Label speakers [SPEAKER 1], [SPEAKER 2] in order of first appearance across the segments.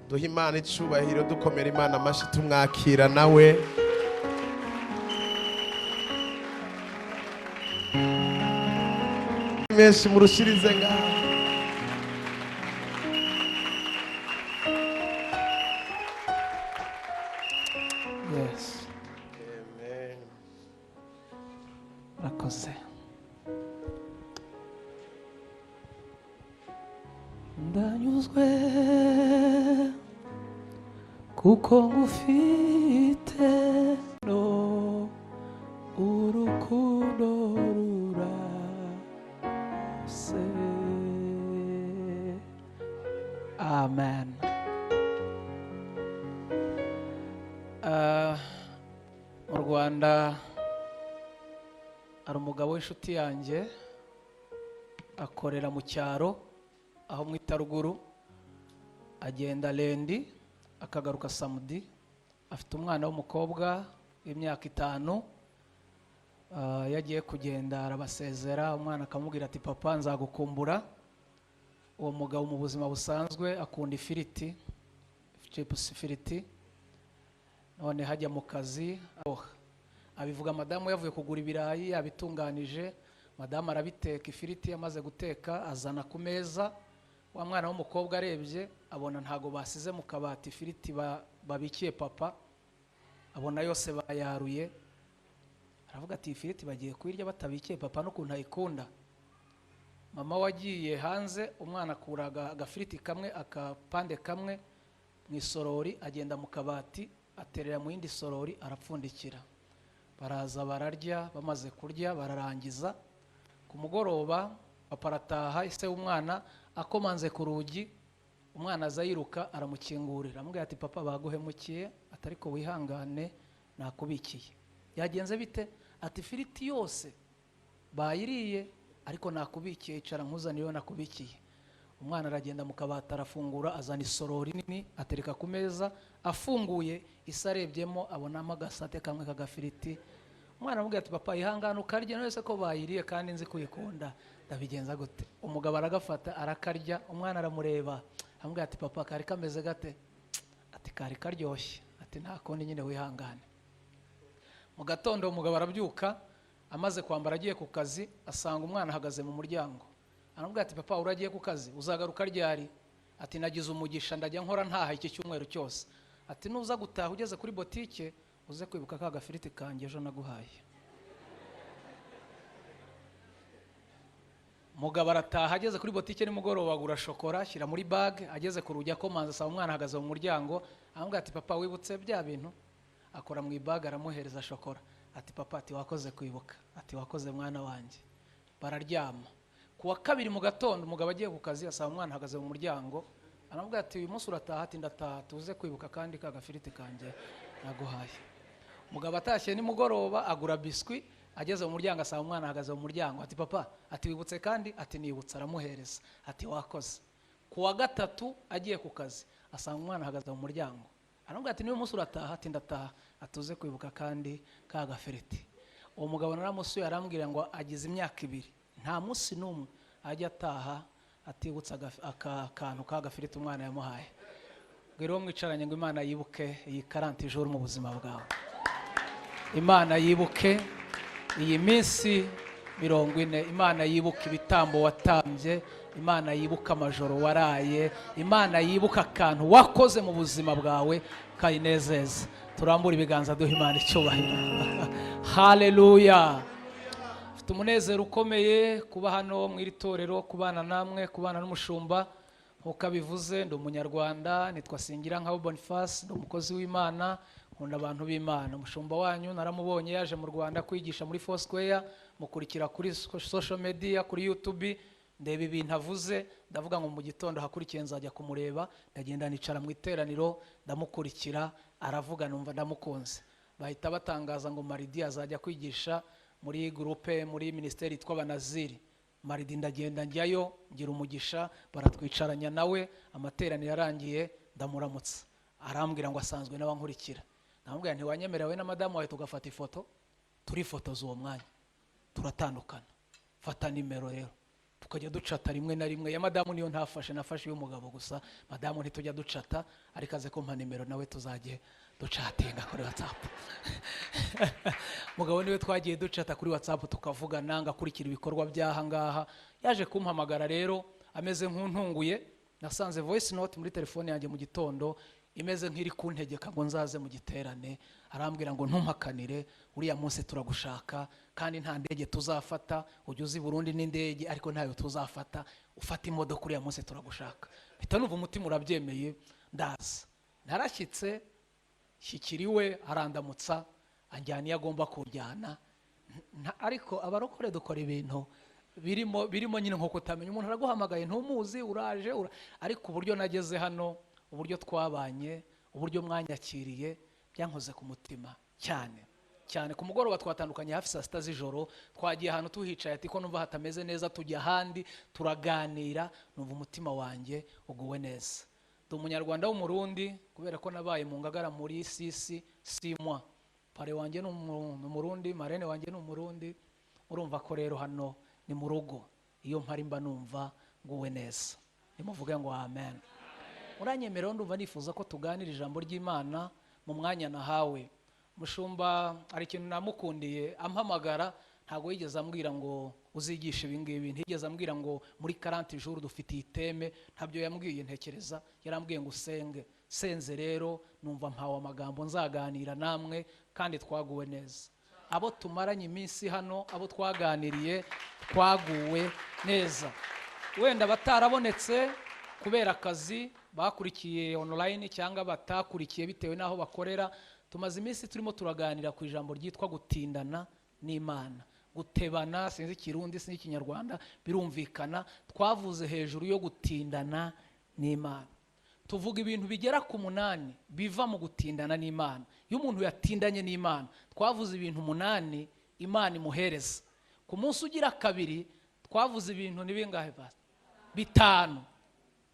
[SPEAKER 1] duha Imana icubahiro dukomera Imana amashi tumwakira nawe. Menshi murushirize ngaho.
[SPEAKER 2] Yes.
[SPEAKER 1] Amen.
[SPEAKER 2] Rakoze. Ndanyuzwe kuko ngufite no urukundo rurase. Amen. Mu Rwanda hari umugabo w'inshuti yanjye akorera mu cyaro aho mwita ruguru, agenda lendi akagaruka samedi, afite umwana w'umukobwa w'imyaka 5. Yagiye kugenda arabasezera, umwana akamubwira ati papa nzagukumbura. Uwo mugabo mu buzima busanzwe akunda ifiriti, chips ifiriti, none hajya mu kazi abivuga madamu yavuye kugura ibirayi abitunganije, madamu arabiteka ifiriti, amaze guteka azana ku meza. Wa mwana w'umukobwa arebye abona ntago basize mu kabati ifiriti babikiye papa, abona yose bayaruye, aravuga ati ifiriti bagiye kwirya batabikiye papa n'ukuntu ayikunda. Mama wagiye hanze, umwana akuraga agafiriti kamwe akapande kamwe mu isorori, agenda mu kabati aterera mu yindi sorori arapfundikira. Baraza bararya, bamaze kurya bararangiza. Ku mugoroba papa arataha, ise w'umwana akomanze ku rugi, umwana aza yiruka aramukingurira, amubwira ati papa baguhemukiye, atariko wihangane nakubikiye. Yagenze bite? Ati firiti yose bayiriye ariko nakubikiye, icara nkuzaniye nakubikiye. Umwana aragenda mu kabati arafungura, azana isorori nini atereka ku meza, afunguye isarebyemo abonamo agasate kamwe kagafiriti. Umwana amubwira ati papa ihangane ukarya, nose ko bayiriye kandi nzi kuyikunda, ndabigenza gute? Umugabo aragafata arakarya, umwana aramureba amubwira ati papa kari kameze gate? Ati kari karyoshye. Ati nta kundi nyine wihangane. Mu gatondo umugabo arabyuka, amaze kwambara agiye ku kazi, asanga umwana ahagaze mu muryango. Aramubwira ati papa uragiye ku kazi uzagaruka ryari? Ati nagize umugisha ndajya nkora ntaha iki cyumweru cyose. Ati nuza gutaha ugeze kuri botike uze kwibuka ka gafiriti kanjye ejo naguhaye. Mugabo arataha, ageze kuri botike nimugoroba agura shokora ashyira muri bag, ageze ku rugi akomanza asaba umwana ahagaze mu muryango, aramubwira ati papa wibutse bya bintu? Akora mu bag aramuhereza shokora. Ati papa ati wakoze kwibuka, ati wakoze mwana wanjye. Bararyama. Kuwa kabiri mu gatondo umugabo agiye ku kazi asaba umwana ahagaze mu muryango, aramubwira ati uyu munsi urataha? Ati ndataha, tuze kwibuka kandi ka gafiriti kanjye naguhaye. Umugabo atashye nimugoroba agura biswi, ageze mu muryango asaba umwana ahagaze mu muryango, ati papa ati wibutse kandi? Ati nibutse, aramuhereza. Ati wakoze. Kuwa gatatu agiye ku kazi asaba umwana ahagaze mu muryango, aramubwira ati niyo munsi urataha? Ati ndataha, atuze kwibuka kandi ka gafiriti. Uwo mugabo naramusuye arambwira ngo agize imyaka 2 nta munsi n'umwe ajya ataha atibutsa akantu ka gafiriti umwana yamuhaye. Gwero mwicaranye ngo Imana yibuke iyi 40 jours mu buzima bwawe. Imana yibuke iyi minsi 40, Imana yibuke ibitambo watambye, Imana yibuka amajoro waraye, Imana yibuka akantu wakoze mu buzima bwawe kayinezeza. Turambura ibiganza duha Imana icyubahiro. Haleluya. Mfite umunezero ukomeye kuba hano mu iri torero, kubana namwe, kubana n'umushumba. Nkuko abivuze ndi umunyarwanda, nitwa Singirankabo Boniface, ndi umukozi w'Imana, nkunda abantu b'Imana. Umushumba wanyu naramubonye yaje mu Rwanda kwigisha muri Foursquare, mukurikira kuri social media, kuri YouTube, ndeba ibintu avuze, ndavuga ngo mu gitondo hakurikiye nzajya kumureba, ndagenda nicara mu iteraniro ndamukurikira, aravuga numva ndamukunze. Bahita batangaza ngo Maridi azajya kwigisha muri groupe muri ministeri yitwa Banaziri. Maridi ndagenda njyayo, ngira umugisha, baratwicaranya nawe, amateraniro yarangiye ndamuramutsa. Arambwira ngo asanzwe n'abankurikira. Namubwira nti wanyemerewe na madamu wawe tugafata ifoto? Turi foto z'uwo mwanya turatandukana. Fata nimero rero tukajya ducata rimwe na rimwe. Ya madamu niyo ntafashe, nafashe y'umugabo gusa. Madamu ntitujya ducata, ariko aze kumpa nimero nawe tuzajye ducatinga kuri WhatsApp. Mugabo niwe twagiye ducata kuri WhatsApp tukavugana, ngakurikira ibikorwa byaha ngaha. Yaje kumpamagara rero ameze nk'untunguye, nasanze voice note muri telefone yanjye mu gitondo imeze nk'iri kuntegeka ngo nzaze mu giterane. Arambwira ngo ntumpakanire, uriya munsi turagushaka kandi nta ndege tuzafata, ujye uzi Burundi n'indege ariko ntayo tuzafata, ufata imodoka uriya munsi turagushaka. Mpita numva umutima urabyemeye, ndaza. Narashyitse, shyikiriwe arandamutsa, anjyana iyo agomba kujyana. Ariko abarokore dukora ibintu birimo nyine nko kutamenya. Umuntu araguhamagaye ntumuzi, uraje ariko uburyo nageze hano, uburyo twabanye, uburyo mwanyakiriye byankoze ku mutima cyane cyane. Ku mugoroba twatandukanye hafi saa 6 z'ijoro, twagiye ahantu tuhicaye ati ko numva hatameze neza, tujya ahandi turaganira, numva umutima wanjye uguwe neza. Ndi umunyarwanda w'umurundi kubera ko nabaye mu Ngagara muri sisi simwa. Pare wanjye n'umurundi, marene wanjye n'umurundi. Urumva ko rero hano ni mu rugo, iyo mpari mba numva nguwe neza. Nimuvuge ngo amen. Uranyemerera, ndumva nifuza ko tuganira ijambo ry'Imana mu mwanya nahawe. Mushumba ari ikintu namukundiye, ampamagara ntago yigeze ambwira ngo uzigisha ibi ngibi, ntigeze ambwira ngo muri 40 jours dufitiye iteme, ntabyo yambwiye. Ntekereza yarambwiye ngo usenge. Senze rero numva mpawe amagambo nzaganira namwe kandi twaguwe neza. Abo tumaranye iminsi hano, abo twaganiriye twaguwe neza. Wenda batarabonetse kubera akazi, bakurikiye online cyangwa batakurikiye bitewe naho bakorera, tumaze iminsi turimo turaganira ku ijambo ryitwa gutindana n'Imana. Gutebana sinzi Kirundi sinzi Kinyarwanda, birumvikana. Twavuze hejuru yo gutindana n'Imana. Tuvuga ibintu bigera ku 8 biva mu gutindana n'Imana. Iyo umuntu yatindanye n'Imana, twavuze ibintu 8 Imana imuhereza. Ku munsi ugira kabiri twavuze ibintu nibingahe basi? 5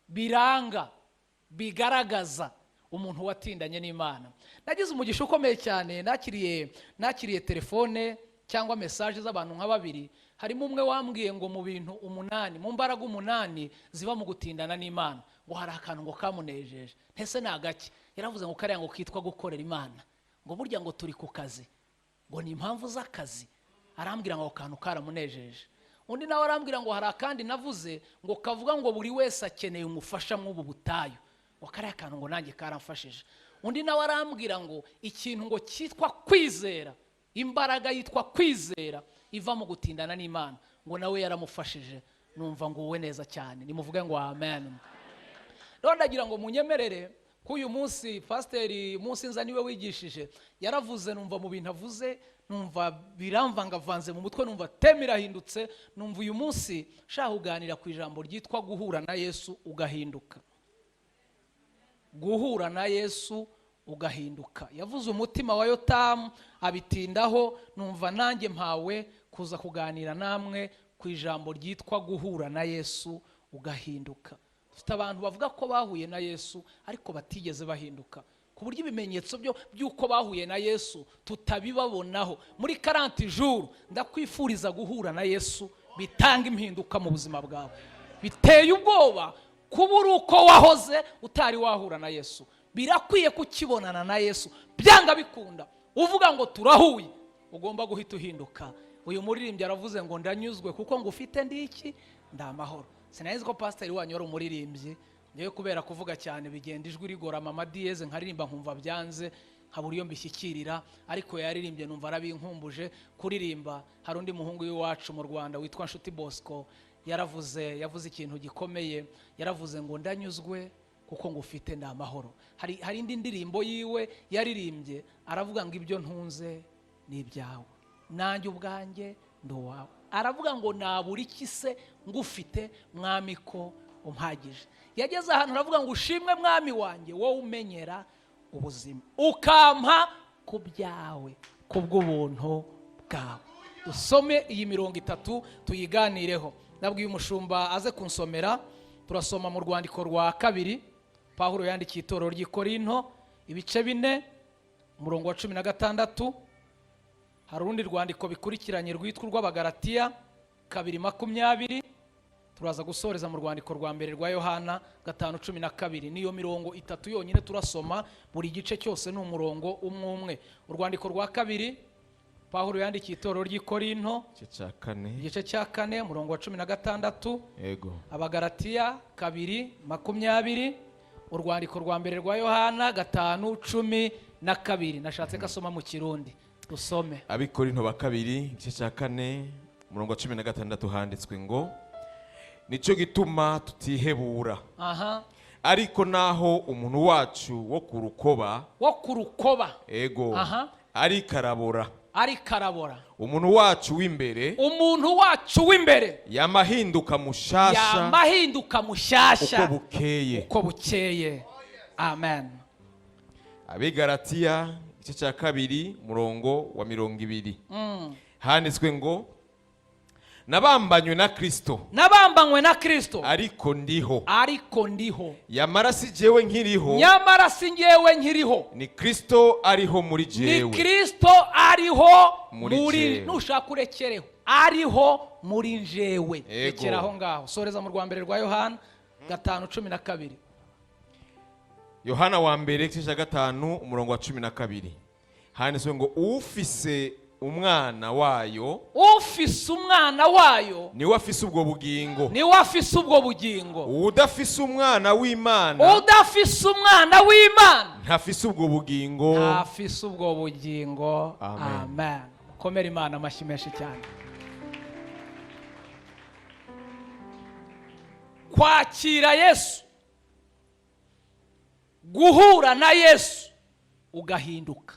[SPEAKER 2] biranga, bigaragaza umuntu watindanye n'Imana. Nagize umugisha ukomeye cyane, nakiriye telefone cyangwa message z'abantu nka 2. Harimo umwe wambwiye ngo mu bintu 8, mu mbaraga 8 ziba mu gutindana n'Imana, ngo hari akantu ngo kamunejeje. Ntese nagaki? Yaravuze ngo kariya ngo kitwa gukorera Imana, ngo burya ngo turi ku kazi, ngo ni impamvu z'akazi. Arambwira ngo kantu karamunejeje. Undi nawe arambwira ngo hari akandi navuze ngo kavuga ngo buri wese akeneye umufasha mw'ubu butayu, ngo kariya kantu ngo nanjye karamfashije. Undi nawe arambwira ngo ikintu ngo cyitwa kwizera, imbaraga yitwa kwizera iva mu gutindana n'Imana, ngo nawe yaramufashije. Numva ngo uwe neza cyane. Nimuvuge ngo amen. Rero ndagira ngo munyemerere ko uyu munsi pasiteri munsi nza niwe wigishije, yaravuze, numva mu bintu avuze numva biramvangavanze mu mutwe, numva temirahindutse. Numva uyu munsi shaka kuganira ku ijambo ryitwa guhura na Yesu ugahinduka. Guhura na Yesu ugahinduka. Yavuze umutima wa Yotamu abitindaho, numva nanjye mpawe kuza kuganira namwe ku ijambo ryitwa guhura na Yesu ugahinduka. Dufite abantu bavuga ko bahuye na Yesu ariko batigeze bahinduka, ku buryo ibimenyetso by'uko bahuye na Yesu tutabibabonaho. Muri 40 jours ndakwifuriza guhura na Yesu bitanga impinduka mu buzima bwawe. Biteye ubwoba kubura uko wahoze utari wahura na Yesu. Birakwiye kukibonana na Yesu, byanga bikunda uvuga ngo turahuye, ugomba guhita uhinduka. Uyu muririmbyi aravuze ngo ndanyuzwe kuko ngo ufite ndiki ndamahoro. Sinayizi ko pastor wanyu ari umuririmbyi, ngiye kubera kuvuga cyane bigenda ijwi rigora mama dieze nkaririmba nkumva byanze, nkabura iyo mbishyikirira, ariko yaririmbye numva arabinkumbuje kuririmba. Hari undi muhungu w'iwacu mu Rwanda witwa Nshuti Bosco yavuze ikintu gikomeye, yaravuze ngo ndanyuzwe kuko ngo ufite ndamahoro. Hari indi ndirimbo yiwe yaririmbye aravuga ngo ibyo ntunze ni ibyawe, nanjye ubwanjye ndowawe. Aravuga ngo nabura iki se ngufite mwami ko umpagije. Yageze ahantu aravuga ngo ushimwe mwami wanjye, wowe umenyera ubuzima ukampa ku byawe kubw'ubuntu bwawe. Usome iyi 30 tuyiganireho. Nabwiye umushumba aze kunsomera. Turasoma mu rwandiko rwa 2 Pawulo yandikiye itorero ry'i Korinto ibice 4 umurongo wa 16. Hari urundi rwandiko bikurikiranye rwitwa urw'Abagalatiya 2:20, turaza gusoreza mu rwandiko rwa mbere rwa Yohana 5:12. Niyo mirongo 3 yonyine turasoma, buri gice cyose ni umurongo umwe. Urwandiko rwa kabiri Pawulo yandikiye itorero ry'i Korinto, igice cya 4 umurongo wa 16.
[SPEAKER 1] Yego.
[SPEAKER 2] Abagalatiya 2:20. Urwandiko rwa mbere rwa Yohana 5:12. Nashatse kasoma mu Kirundi dusome.
[SPEAKER 1] Abikorinto ba kabiri igice cya 4 umurongo wa 16 handitswe ngo nico gituma tutihebura. Ariko naho umuntu wacu wo kurukoba ego ari karabora umuntu wacu w'imbere yamahinduka mushasha uko bukeye. Amen. Abigalatiya igice cya 2 umurongo wa 20 handitswe ngo nabambanywe na Kristo ariko ndiho nyamara si jewe nkiriho ni Kristo ariho muri jewe
[SPEAKER 2] nushaka urekereho ariho muri jewe. Rekeraho ngaho. Soreza mu rwa mbere rwa Yohana 5:12.
[SPEAKER 1] Yohana wa mbere igice cya 5 umurongo wa 12 handitswe ngo ufise umwana wayo niwe afise ubwo bugingo udafise umwana w'Imana ntafise ubwo bugingo. Amen.
[SPEAKER 2] Komera Imana amashyi menshi cyane. Kwakira Yesu, guhura na Yesu ugahinduka.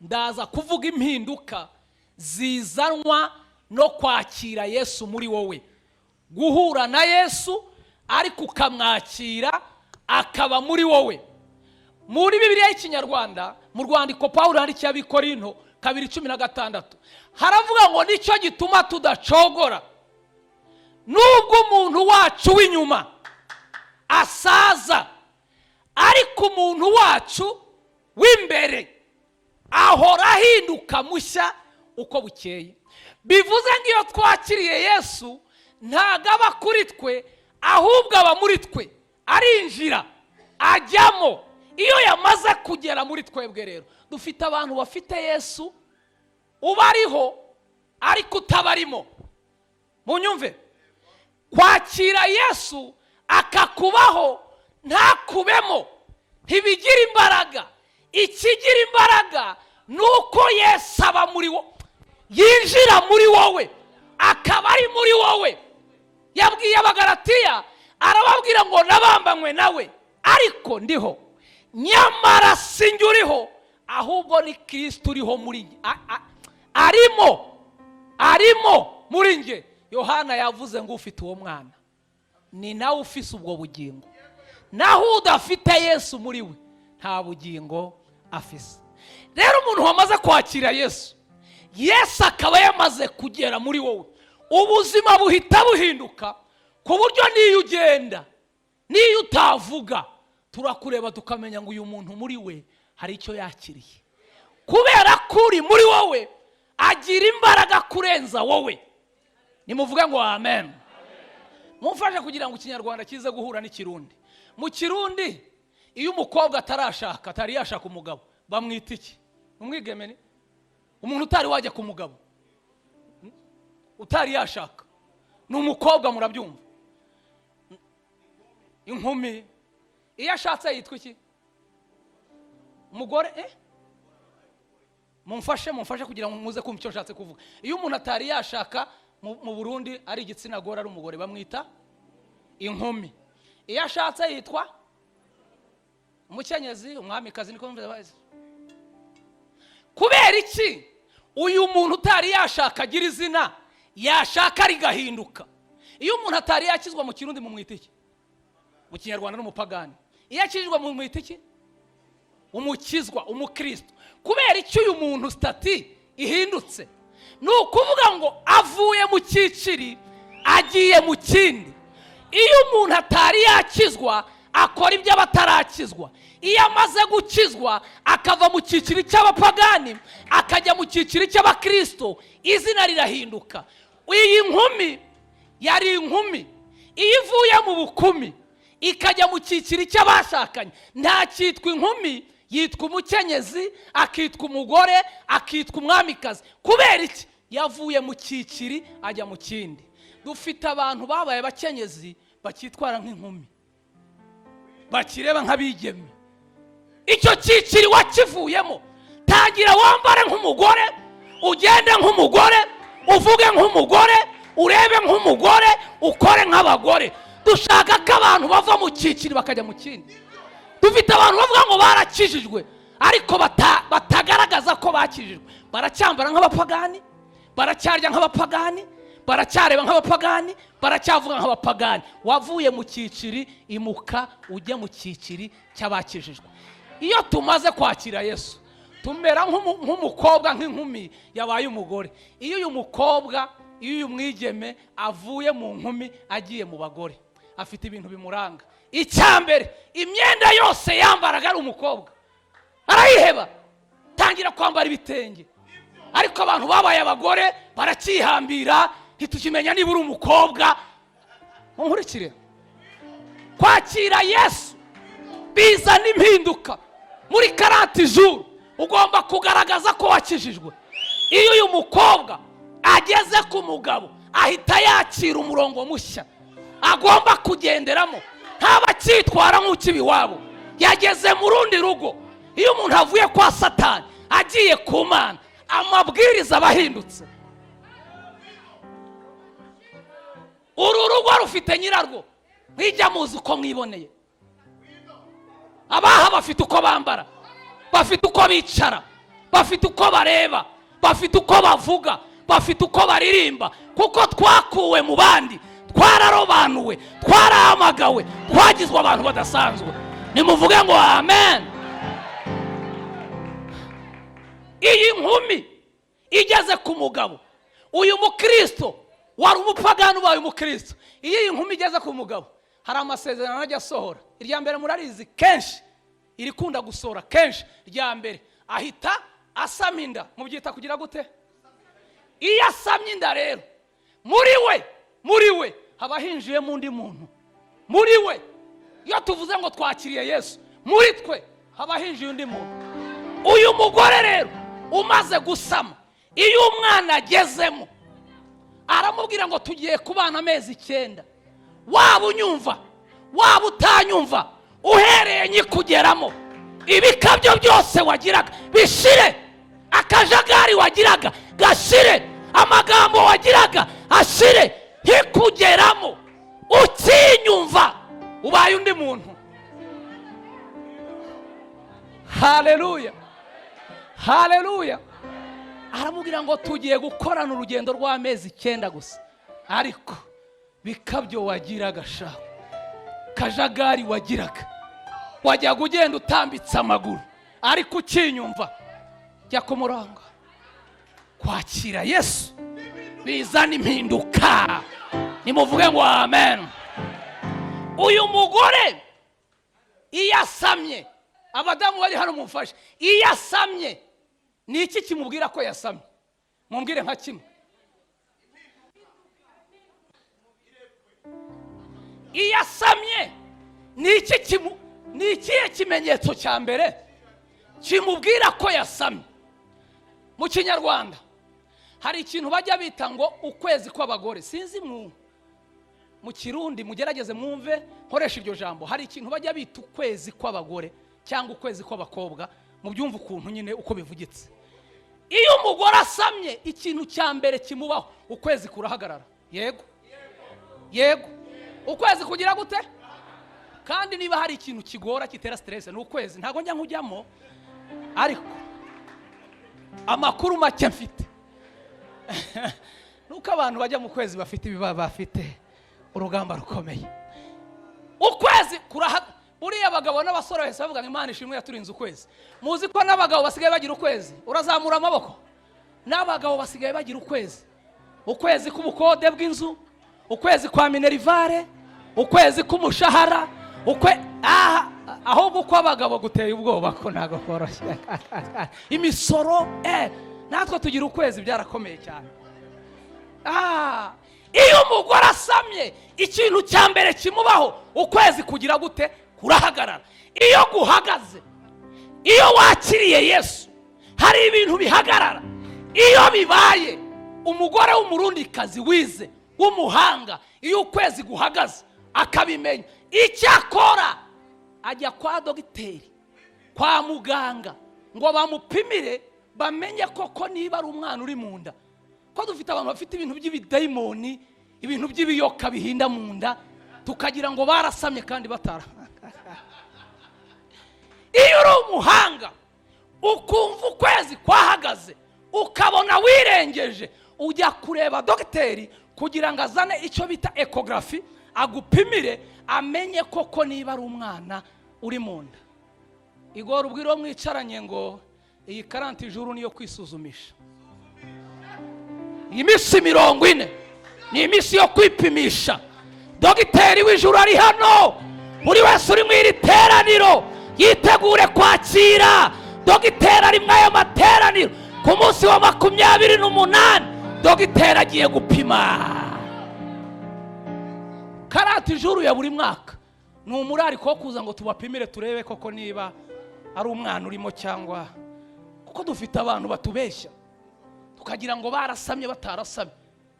[SPEAKER 2] Ndaza kuvuga impinduka zizanwa no kwakira Yesu muri wowe. Guhura na Yesu ariko ukamwakira akaba muri wowe. Muri Bibiliya y'Ikinyarwanda mu rwandiko Pawulo yandikiye Abikorinto 2:16 haravuga ngo nicyo gituma tudacogora nubwo umuntu wacu w'inyuma asaza, ariko umuntu wacu w'imbere ahora ahinduka mushya uko bukeye. Bivuze ngo iyo twakiriye Yesu ntago aba kuri twe, ahubwo aba muri twe, arinjira ajyamo. Iyo yamaze kugera muri twebwe rero dufite abantu bafite Yesu ubariho ariko utabarimo. Munyumve, kwakira Yesu akakubaho ntakubemo ntibigira imbaraga. Ikigira imbaraga nuko Yesu aba muri wowe, yinjira muri wowe, akaba ari muri wowe. Yabwiye Abagalatiya arababwira ngo nabambanywe nawe ariko ndiho, nyamara sinjye uriho ahubwo ni Kristo uriho muri njye. Arimo muri njye. Yohana yavuze ngo ufite uwo mwana ni nawe ufise ubwo bugingo, naho udafite Yesu muri we nta bugingo afise. Rero umuntu wamaze kwakira Yesu akaba yamaze kugera muri wowe, ubuzima buhita buhinduka ku buryo niyo ugenda niyo utavuga turakureba tukamenya ngo uyu muntu muri we hari icyo yakiriye, kubera ko uri muri wowe agira imbaraga kurenza wowe. Nimuvuge ngo amen. Mumfashe kugira ngo Ikinyarwanda kize guhura n'Ikirundi. Mu Kirundi iyo umukobwa atari yashaka umugabo bamwita iki? Umwigemeni? Umuntu utari wajya ku mugabo utari yashaka ni umukobwa, murabyumva? Inkumi iyo ashatse yitwa iki? Umugore? Mumfashe kugira ngo muze kumva icyo nshatse kuvuga. Iyo umuntu atari yashaka mu Burundi ari igitsina gore ari umugore bamwita inkumi. Iyo ashatse yitwa umukenyezi, umwamikazi, niko mvuze bazi. Kubera iki uyu muntu utari yashaka agira izina yashaka rigahinduka? Iyo umuntu atari yakizwa mu Kirundi mu mwita iki? Mu Kinyarwanda n'umupagani. Iyo akizwa mu mwita iki? Umukizwa, umukristo. Kubera iki uyu muntu stati ihindutse? Ni ukuvuga ngo avuye mu cyiciri agiye mu kindi. Iyo umuntu atari yakizwa akora ibyo abatarakizwa. Iyo amaze gukizwa akava mu cyiciri cy'abapagani akajya mu cyiciri cy'abakristo, izina rirahinduka. Iyi nkumi yari inkumi iyo ivuye mu bukumi ikajya mu cyiciro cy'abashakanye nta cyitwa inkumi, yitwa umukenyezi, akitwa umugore, akitwa umwamikazi. Kubera iki? Yavuye mu cyiciri ajya mu kindi. Dufite abantu babaye abakenyezi bakitwara nk'inkumi, bakireba nk'abigeme. Icyo cyiciri wakivuyemo, tangira wambare nk'umugore, ugende nk'umugore, uvuge nk'umugore, urebe nk'umugore, ukore nk'abagore. Dushaka ko abantu bava mu cyiciri bakajya mu kindi. Dufite abantu bavuga ngo barakijijwe ariko batagaragaza ko bakijijwe. Baracyambara nk'abapagani, baracyarya nk'abapagani, baracyareba nk'abapagani, baracyavuga nk'abapagani. Wavuye mu cyiciri, imuka ujye mu cyiciri cy'abakijijwe. Iyo tumaze kwakira Yesu tumera nk'umukobwa, nk'inkumi yabaye umugore. Iyo uyu mukobwa, iyo uyu mwigeme avuye mu nkumi agiye mu bagore, afite ibintu bimuranga. Icyambere, imyenda yose yambaraga ari umukobwa arayiheba, tangira kwambara ibitenge. Ariko abantu babaye abagore baracyihambira, ntitukimenya niba uri umukobwa. Nkurikire, kwakira Yesu bizana impinduka muri 40 jours. Ugomba kugaragaza ko wakijijwe. Iyo uyu mukobwa ageze ku mugabo ahita yakira umurongo mushya agomba kugenderamo, ntaba cyitwara nk'ukibi wabo. Yageze mu rundi rugo. Iyo umuntu avuye kwa Satani agiye ku Mana, amabwiriza abahindutse. Uru rugo rufite nyirarwo, mwijya muzi uko mwiboneye. Abaha bafite uko bambara, bafite uko bicara, bafite uko bareba, bafite uko bavuga, bafite uko baririmba. Kuko twakuwe mu bandi, twararobanuwe, twarahamagawe, twagizwe abantu badasanzwe. Nimuvuge ngo amen. Iyi nkumi igeze ku mugabo, uyu mukristo wari umupagani ubaye umukristo. Iyo iyi nkumi igeze ku mugabo, hari amasezerano ajya asohora. Irya mbere murarizi kenshi, irikunda gusohora kenshi. Irya mbere ahita asama inda, mubyita kugira gute? Iyo asamye inda rero, muri we haba hinjiyemo undi muntu. Muri we, iyo tuvuze ngo twakiriye Yesu, muri twe haba hinjiye undi muntu. Uyu mugore rero umaze gusama, iyo umwana agezemo aramubwira ngo tugiye kubana amezi 9. Waba unyumva, waba utanyumva, uhereye nyikugeramo, ibikabyo byose wagiraga bishire, akajagari wagiraga gashire, amagambo wagiraga ashire. Hikugeramo ukinyumva ubaye undi muntu. Haleluya, haleluya. Aramubwira ngo tugiye gukorana urugendo rw'amezi 9 gusa, ariko bikabyo wagiraga sha, kajagari wagiraga, wajya kugenda utambitse amaguru, ariko ukinyumva, jya kumuranga. Kwakira Yesu bizana impinduka. Nimuvuge ngo amen. Uyu mugore iyasamye, abadamu bari hano mumfashe, iyasamye ni iki kimubwira ko yasamye? Mumbwire nka kimwe. Iyasamye ni ikihe kimenyetso cya mbere kimubwira ko yasamye? Mu Kinyarwanda hari ikintu bajya bita ngo ukwezi kw'abagore. Sinzi mu Kirundi mugerageze mwumve nkoresha iryo jambo. Hari ikintu bajya bita ukwezi kw'abagore cyangwa ukwezi kw'abakobwa, mu byumva ukuntu nyine uko bivugitse. Iyo umugore asamye, ikintu cya mbere kimubaho, ukwezi kurahagarara. Yego, yego. Ukwezi kugira gute? Kandi niba hari ikintu kigora kitera stress ni ukwezi. Ntago njya nkujyamo, ariko amakuru make mfite nuko abantu bajya mu kwezi bafite ibibaba, bafite urugamba rukomeye. Ukwezi buriya abagabo n'abasore bahise bavuga ngo Imana ishimwe yaturinze ukwezi. Muzi ko n'abagabo basigaye bagira ukwezi? Urazamura amaboko. N'abagabo basigaye bagira ukwezi. Ukwezi k'ubukode bw'inzu, ukwezi kwa minerivare, ukwezi k'umushahara, ahubwo kwa abagabo guteye ubwoba ko ntago koroshye. Imisoro natwe tugira ukwezi, byarakomeye cyane. iyo umugore asamye ikintu cya mbere kimubaho ukwezi kugira gute kurahagarara. Iyo guhagaze, iyo wakiriye Yesu hari ibintu bihagarara. Iyo bibaye umugore w'umurundikazi wize w'umuhanga, iyo ukwezi guhagaze akabimenya, icyo akora ajya kwa dogiteri, kwa muganga ngo bamupimire bamenye koko niba ari umwana uri mu nda. Ko dufite abantu bafite ibintu by'ibidayimoni, ibintu by'ibiyoka bihinda mu nda, tukagira ngo barasamye kandi batara. Iyo uri umuhanga ukumva ukwezi kwahagaze ukabona wirengeje, ujya kureba dogiteri kugira ngo azane icyo bita ecography, agupimire amenye koko niba ari umwana uri mu nda. Igora ubwiro mwicaranye ngo iyi 40 jours niyo kwisuzumisha. Imisi 40 ni imisi yo kwipimisha. Dogiteri w'ijuru ari hano, buri wese uri mu iri teraniro yitegure kwakira dogiteri ari mwayo materaniro. Ku munsi wa 28 dogiteri agiye gupima 40 jours ya buri mwaka. Ni umurari ko kuza ngo tubapimire turebe koko niba ari umwana urimo cyangwa, kuko dufite abantu batubeshya tukagira ngo barasamye batarasamye.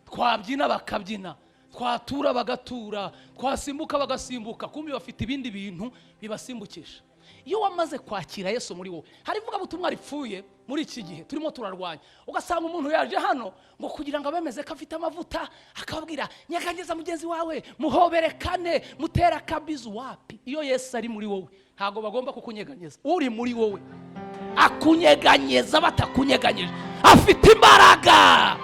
[SPEAKER 2] Twabyina bakabyina, twatura bagatura, twasimbuka bagasimbuka, kumbi bafite ibindi bintu bibasimbukisha. Iyo wamaze kwakira Yesu muri wowe, hari vuga butumwa ripfuye muri iki gihe turimo turarwanya. Ugasanga umuntu yaje hano ngo kugira ngo abemeze ko afite amavuta, akababwira nyeganyeza mugenzi wawe, muhoberekane, mutera kabizu. Wapi? Iyo Yesu ari muri wowe ntago bagomba kukunyeganyeza. Uri muri wowe akunyeganyeza batakunyeganyije, afite imbaraga.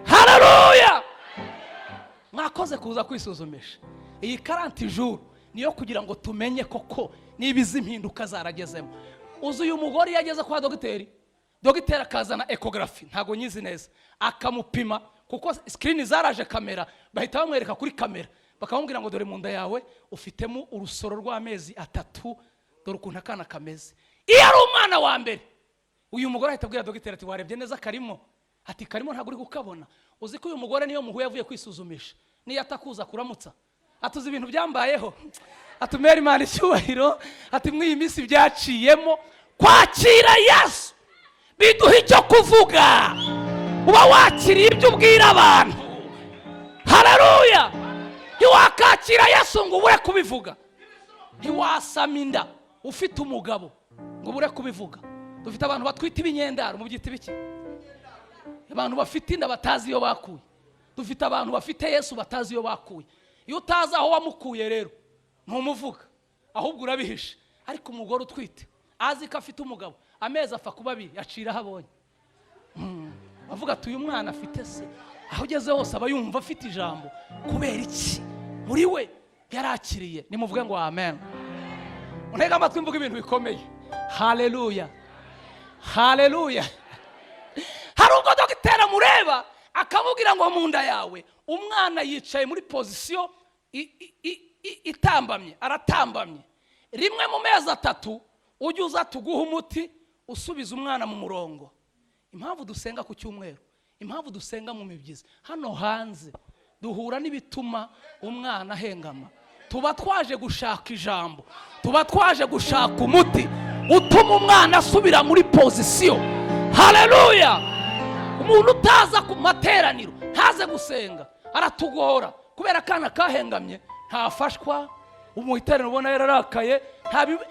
[SPEAKER 2] Haleluya! Mwakoze kuza kwisuzumisha. Iyi 40 jours niyo kugira ngo tumenye koko niba izi mpinduka zaragezemo. Uzi uyu mugore yageze kwa dogiteri, dogiteri akazana ecography, ntago nyizi neza, akamupima kuko screen zaraje kamera, bahita bamwereka kuri kamera bakamubwira ngo dore mu nda yawe ufitemo urusoro rw'amezi 3, dore ukuntu akana kameze. Iyo ari umwana wa mbere, uyu mugore ahita abwira dogiteri ati warebye neza karimo? Ati karimo ntago uri gukabona. Uzi ko uyu mugore niyo muhuye avuye kwisuzumisha, niyo atakuza kuramutsa atuzi ibintu byambayeho, atumera Imana icyubahiro, ati mw'iyi minsi byaciyemo. Kwakira Yesu biduha icyo kuvuga, uba wakiriye ibyo ubwira abantu. Haleluya! Ntiwakakira Yesu ngo ubure kubivuga. Ntiwasama inda ufite umugabo ngo ubure kubivuga. Dufite abantu batwita ibinyendaro, mu byita biki? Abantu bafite inda batazi iyo bakuye. Dufite abantu bafite Yesu batazi iyo bakuye. Iyo utazi aho wamukuye rero ntumuvuga, ahubwo urabihisha. Ariko umugore utwite azi ko afite umugabo, amezi apfa kuba 2 yacira habonye. Avuga ati uyu mwana afite se, aho ugeze hose aba yumva afite ijambo. Kubera iki? Muri we yarakiriye. Nimuvuge ngo amen. Unega amatwi mvuga ibintu bikomeye. Haleluya, haleluya. Hari ubwo dogiteri mureba akamubwira ngo mu nda yawe umwana yicaye muri position itambamye, aratambamye. Rimwe mu mezi 3 ujye uza tuguha umuti usubiza umwana mu murongo. Impamvu dusenga ku cyumweru, impamvu dusenga mu mibyizi, hano hanze duhura n'ibituma umwana ahengama. Tuba twaje gushaka ijambo, tuba twaje gushaka umuti utuma umwana asubira muri position. Haleluya! Umuntu utaza ku materaniro ntaze gusenga aratugora kubera kana kahengamye, ntafashwa. Umuhiterano ubona yararakaye,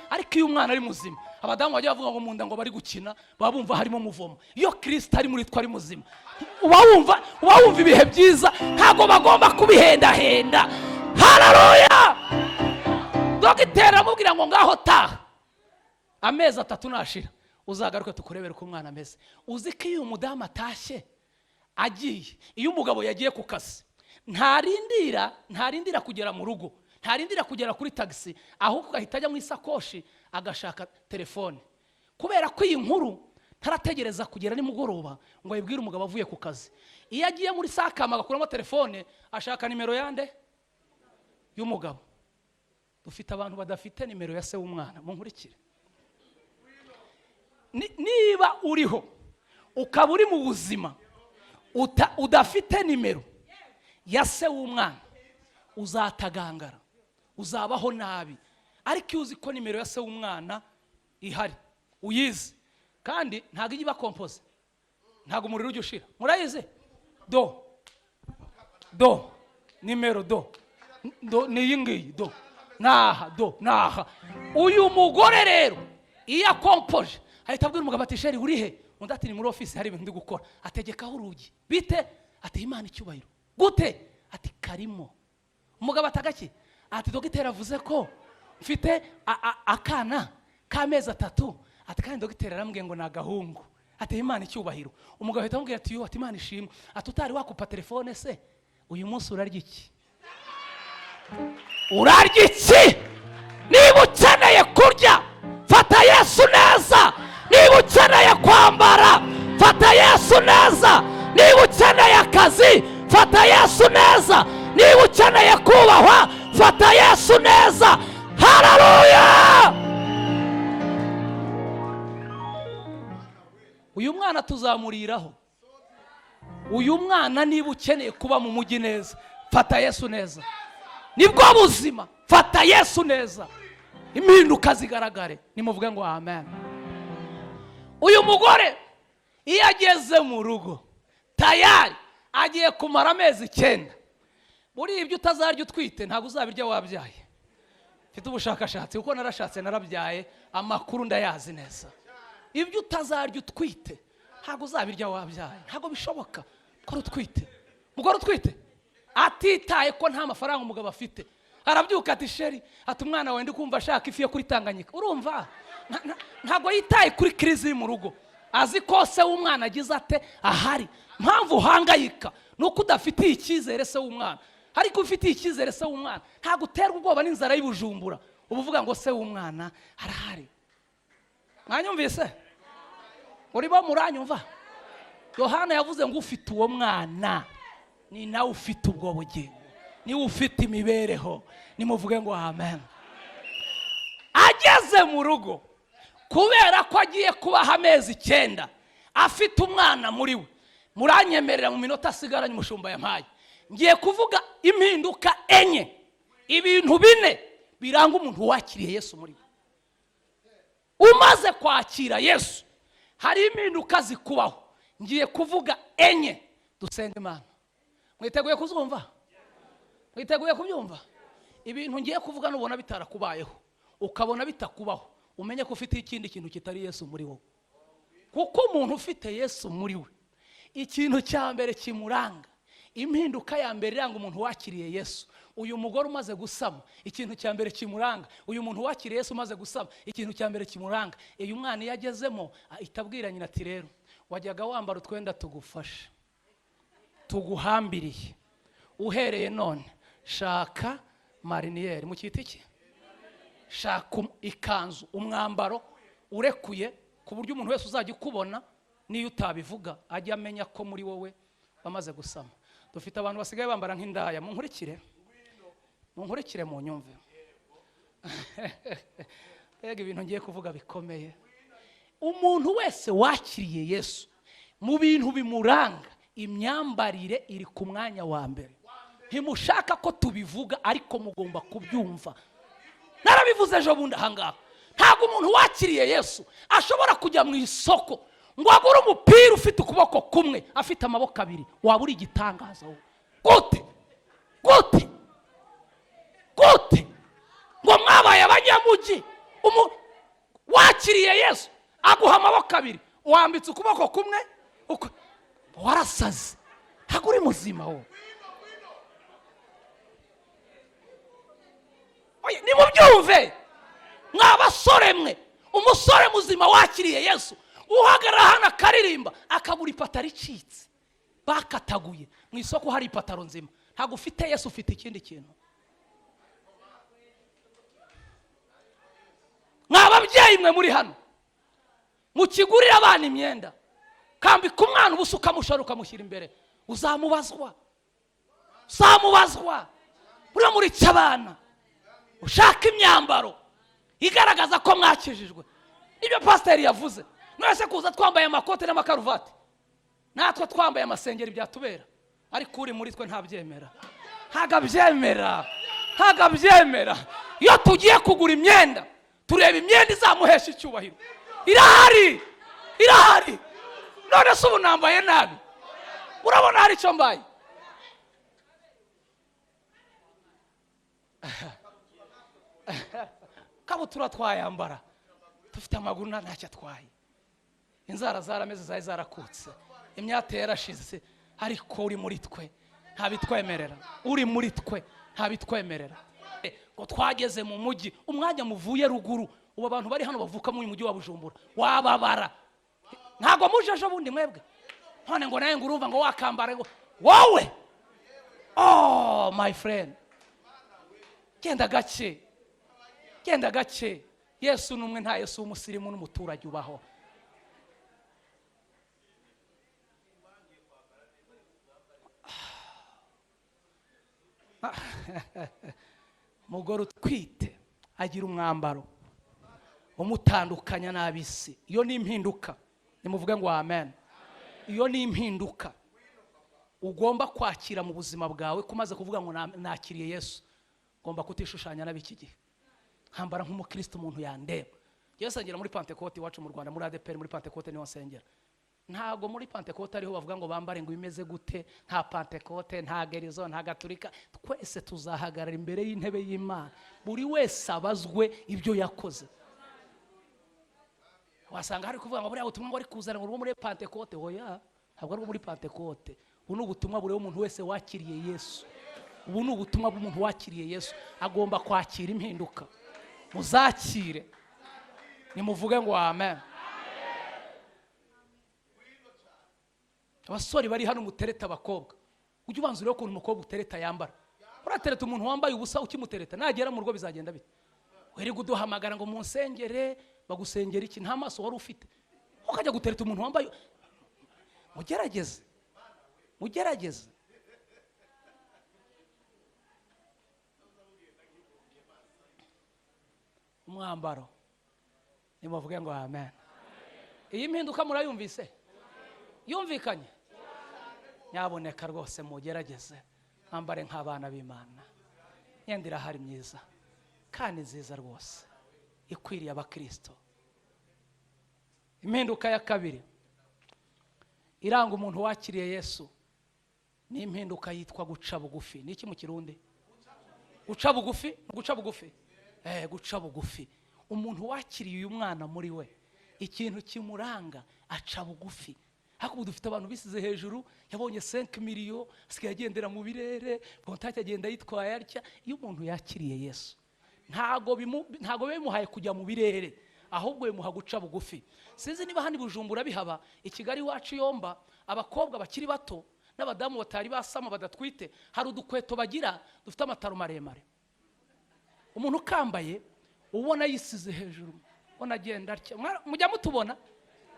[SPEAKER 2] ariko iyo umwana ari muzima, abadamu bajya bavuga ngo mu nda ngo bari gukina, baba bumva harimo muvomo. Iyo Kristo ari muri twe ari muzima, uba wumva ibihe byiza, ntago bagomba kubihendahenda. Haleluya! Dogiteri amubwira ngo ngaho taha, amezi 3 nashira uzagaruke tukurebere ko umwana ameze. Uzi ko iyo umudamu atashye agiye, iyo umugabo yagiye ku kazi, ntarindira kugera mu rugo, ntarindira kugera kuri taxi, ahubwo ahita ajya mu isakoshi agashaka telefone. Kubera ko iyi nkuru ntarategereza kugera nimugoroba ngo ayibwire umugabo avuye ku kazi. Iyo agiye muri sakama agakuramo telefone, ashaka nimero yande y'umugabo. Dufite abantu badafite nimero ya se w'umwana. Munkurikire. Niba uriho ukaba uri mu buzima udafite nimero ya se w'umwana uzatagangara, uzabaho nabi. Ariko iyo uzi ko nimero ya se w'umwana ihari, uyizi, kandi ntabwo ijya iba kompoze, ntabwo umuriro ujya ushira. Murayizi? Do nimero do ni iyi ngiyi, do naha. Uyu mugore rero iyo akompoje ahita abwira umugabo ati sheri uri he? Undi ati ni muri office hari ibintu ndi gukora. Ategekaho urugi. Bite? Ati Imana icyubahiro. Gute? Ati karimo. Umugabo atagaki ati dogiteri avuze ko mfite akana k'amezi 3. Ati kandi dogiteri arambwiye ngo nagahungu. Ati Imana icyubahiro. Umugabo ahita amubwira ati yo, ati Imana ishimwe. Ati utari wakupa telefone se uyu munsi urarya iki? Urarya iki? Niba ukeneye kurya fata Yesu neza. Niba ukeneye kwambara fata Yesu neza. Niba ukeneye akazi fata Yesu neza. Niba ukeneye kubahwa fata Yesu neza. Haleluya! Uyu mwana tuzamuriraho. Uyu mwana niba ukeneye kuba mu mujyi neza fata Yesu neza. Nibwo buzima, fata Yesu neza. Impinduka zigaragare. Nimuvuge ngo amen. Uyu mugore iyo ageze mu rugo tayari agiye kumara amezi 9. Muri ibyo utazarya utwite ntabwo uzabirya wabyaye. Mfite ubushakashatsi kuko narashatse narabyaye, amakuru ndayazi neza. Ibyo utazarya utwite ntabwo uzabirya wabyaye. Ntabwo bishoboka ko utwite. Mugore utwite atitaye ko nta mafaranga umugabo afite, arabyuka ati sheri, ati umwana wawe ndi kumva ashaka ifi yo kuri Tanganyika. Urumva? Ntabwo yitaye kuri krizi mu rugo. Azi ko se w'umwana agize ate ahari. Mpamvu hangayika nuko udafitiye icyizere se w'umwana. Ariko ufitiye icyizere se w'umwana ntabwo uterwa ubwoba n'inzara y'Ibujumbura. Ubuvuga ngo se w'umwana arahari. Mwanyumvise? Uribo muranyumva? Yohana yavuze ngo ufite uwo mwana ni nawe ufite ubwo bugingo, ni ufite imibereho. Nimuvuge ngo amen. Ageze mu rugo kubera ko agiye kubaha amezi 9 afite umwana muri we. Muranyemerera mu minota asigaranye umushumba yampaye ngiye kuvuga impinduka 4, ibintu 4 biranga umuntu wakiriye Yesu muri we. Umaze kwakira Yesu hari impinduka zikubaho. Ngiye kuvuga 4. Dusenge Imana. Mwiteguye kuzumva? Mwiteguye kubyumva? Ibintu ngiye kuvuga nubona bitarakubayeho, ukabona bitakubaho, umenye ko ufite ikindi kintu kitari Yesu muri wowe. Kuko umuntu ufite Yesu muri we, ikintu cya mbere kimuranga, impinduka ya mbere iranga umuntu wakiriye Yesu. Uyu mugore umaze gusama, ikintu cya mbere kimuranga. Uyu muntu wakiriye Yesu umaze gusama, ikintu cya mbere kimuranga. Uyu mwana yagezemo itabwira nyina ati rero wajyaga wambara utwenda tugufasha, tuguhambiriye, uhereye none shaka mariniyeri mu kiti cye, shaka ikanzu, umwambaro urekuye ku buryo umuntu wese uzajya ukubona niyo utabivuga ajya amenya ko muri wowe bamaze gusama. Dufite abantu basigaye bambara nk'indaya. Munkurikire mu nyumve. Ega ibintu ngiye kuvuga bikomeye. Umuntu wese wakiriye Yesu mu bintu bimuranga, imyambarire iri ku mwanya wa mbere. Ntimushaka ko tubivuga ariko mugomba kubyumva. Narabivuze ejo bundi ahangaha. Ntabwo umuntu wakiriye Yesu ashobora kujya mu isoko ngo agure umupira ufite ukuboko kumwe afite amaboko 2. Waba uri igitangaza wowe. Gute ngo mwabaye abanyamugi, wakiriye Yesu aguha amaboko 2, wambitse ukuboko kumwe, warasaze. Ntabwo uri muzima wowe. Oye, nimubyumve mwabasore mwe. Umusore muzima wakiriye Yesu uhagarara hano akaririmba akabura ipataro icitse bakataguye mu isoko, hari ipataro nzima. Ntabwo ufite Yesu, ufite ikindi kintu. Mwababyeyi mwe muri hano mukigurira abana imyenda, kambika umwana ubusa ukamushora ukamushyira imbere, uzamubazwa. Buri muri cyabana ushaka imyambaro igaragaza ko mwakijijwe. Ibyo pasiteri yavuze, mwese kuza twambaye amakote n'amakaruvati, natwe twambaye amasengeri byatubera. ariko uri muri twe ntabyemera. Ntagabyemera. Iyo tugiye kugura imyenda tureba imyenda izamuhesha icyubahiro. Irahari. None se ubu nambaye nabi? Urabona hari icyo mbaye? Kabutura twayambara dufite amaguru ntacyo atwaye, inzara zarameze zari zarakutse, imyate yarashize, ariko uri muri twe ntabitwemerera. Ngo twageze mu mujyi, umwanya muvuye ruguru, ubu abantu bari hano bavuka mu mujyi wa Bujumbura wababara. Ntago muje ejo bundi mwebwe, none ngo naye ngurumva ngo wakambara ngo wowe. Oh my friend, genda gake. Yesu numwe, nta Yesu w'umusirimu n'umuturage ubaho. Mugore utwite agira umwambaro umutandukanya n'abisi. Iyo ni impinduka, nimuvuge ngo amen. Iyo ni impinduka ugomba kwakira mu buzima bwawe. Kumaze kuvuga ngo nakiriye Yesu, ugomba kutishushanya n'abiki gihe. Hambara nk'umukristo umuntu yandeba. Yesu agera muri Pentecote iwacu mu Rwanda, muri ADPR muri Pentecote niho nsengera. Ntago muri Pentecote ariho bavuga ngo bambare ngo bimeze gute, nta Pentecote, nta Gerizo, nta Gatolika. Twese tuzahagarara imbere y'intebe y'Imana, buri wese abazwe ibyo yakoze. Wasanga hari kuvuga ngo buriya ubutumwa ngo ari kuzana ngo muri Pentecote. Oya, ntabwo ari muri Pentecote. Ubu ni ubutumwa buri umuntu wese wakiriye Yesu. Ubu ni ubutumwa bw'umuntu wakiriye Yesu, agomba kwakira impinduka. Muzakire, nimuvuge ngo amen. Abasore bari hano mutereta abakobwa, ujye ubanza urebe ukuntu umukobwa utereta yambara. Uratereta umuntu wambaye ubusa ukimutereta, nagera mu rugo bizagenda bite? Weri guduhamagara ngo munsengere, bagusengera iki? Nta maso wari ufite, ukajya gutereta umuntu wambaye. Mugerageze. Umwambaro, nimuvuge ngo amen. Iyi mpinduka murayumvise? Yumvikanye? Nyaboneka rwose mugerageze, mwambare nk'abana b'Imana. Yenda irahari myiza kandi nziza rwose, ikwiriye abakristo. Impinduka ya kabiri iranga umuntu wakiriye Yesu ni impinduka yitwa guca bugufi. Ni iki mu Kirundi? Guca bugufi. Guca bugufi. Umuntu wakiriye uyu mwana muri we, ikintu kimuranga aca bugufi. Hakubu dufite abantu bisize hejuru, yabonye 5 miliyo, asigaye agendera mu birere, Boniface agenda yitwaye atya. Iyo umuntu yakiriye Yesu, ntago bimuhaye kujya mu birere, ahubwo bimuha guca bugufi. Sinzi niba handi Bujumbura bihaba, i Kigali wacu Yomba, abakobwa bakiri bato n'abadamu batari basama badatwite, hari udukweto bagira dufite amataro maremare. Umuntu kambaye ubona yisize hejuru, ubona agenda atya. Mujya mutubona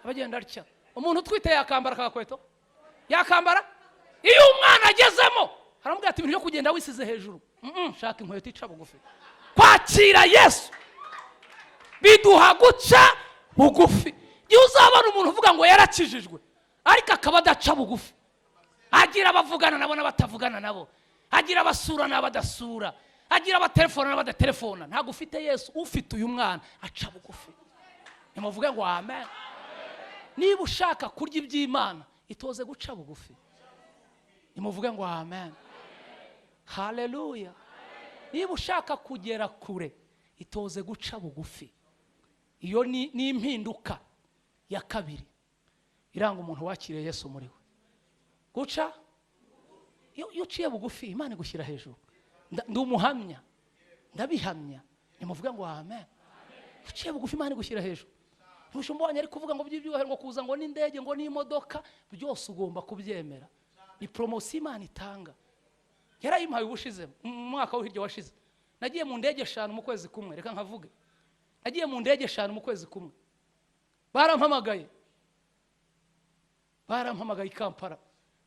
[SPEAKER 2] abagenda atya. Umuntu utwite yakambara akakweto? Yakambara? Iyo umwana agezemo haramubwira ati ibintu byo kugenda wisize hejuru, shaka inkweto ica bugufi. Kwakira Yesu biduha guca bugufi. Iyo uzabona umuntu uvuga ngo yarakijijwe ariko akaba adaca bugufi, agira abavugana nabo n'abatavugana nabo, agira abasura n'abadasura, agira abatelefona n'abadatelefona, ntago ufite Yesu. Ufite uyu mwana aca bugufi. Nimuvuge ngo amen. Niba ushaka kurya iby'Imana, itoze guca bugufi. Nimuvuge ngo amen. Haleluya. Niba ushaka kugera kure, itoze guca bugufi. Iyo ni impinduka ya kabiri iranga umuntu wakiriye Yesu muri we. Guca, iyo uciye bugufi, Imana igushyira hejuru. Ndi umuhamya, ndabihamya. Nimuvuge ngo amen. Uciye bugufi, Imana igushyira hejuru. Ntushobora ari kuvuga ngo by'ibyuhero ngo kuza ngo n'indege ngo n'imodoka, byose ugomba kubyemera. Ni promotion Imana itanga. Yarayimpaye ubushize mu mwaka w'ihiryo washize. Nagiye mu ndege 5 mu kwezi kumwe, reka nkavuge. Nagiye mu ndege 5 mu kwezi kumwe. Barampamagaye i Kampala.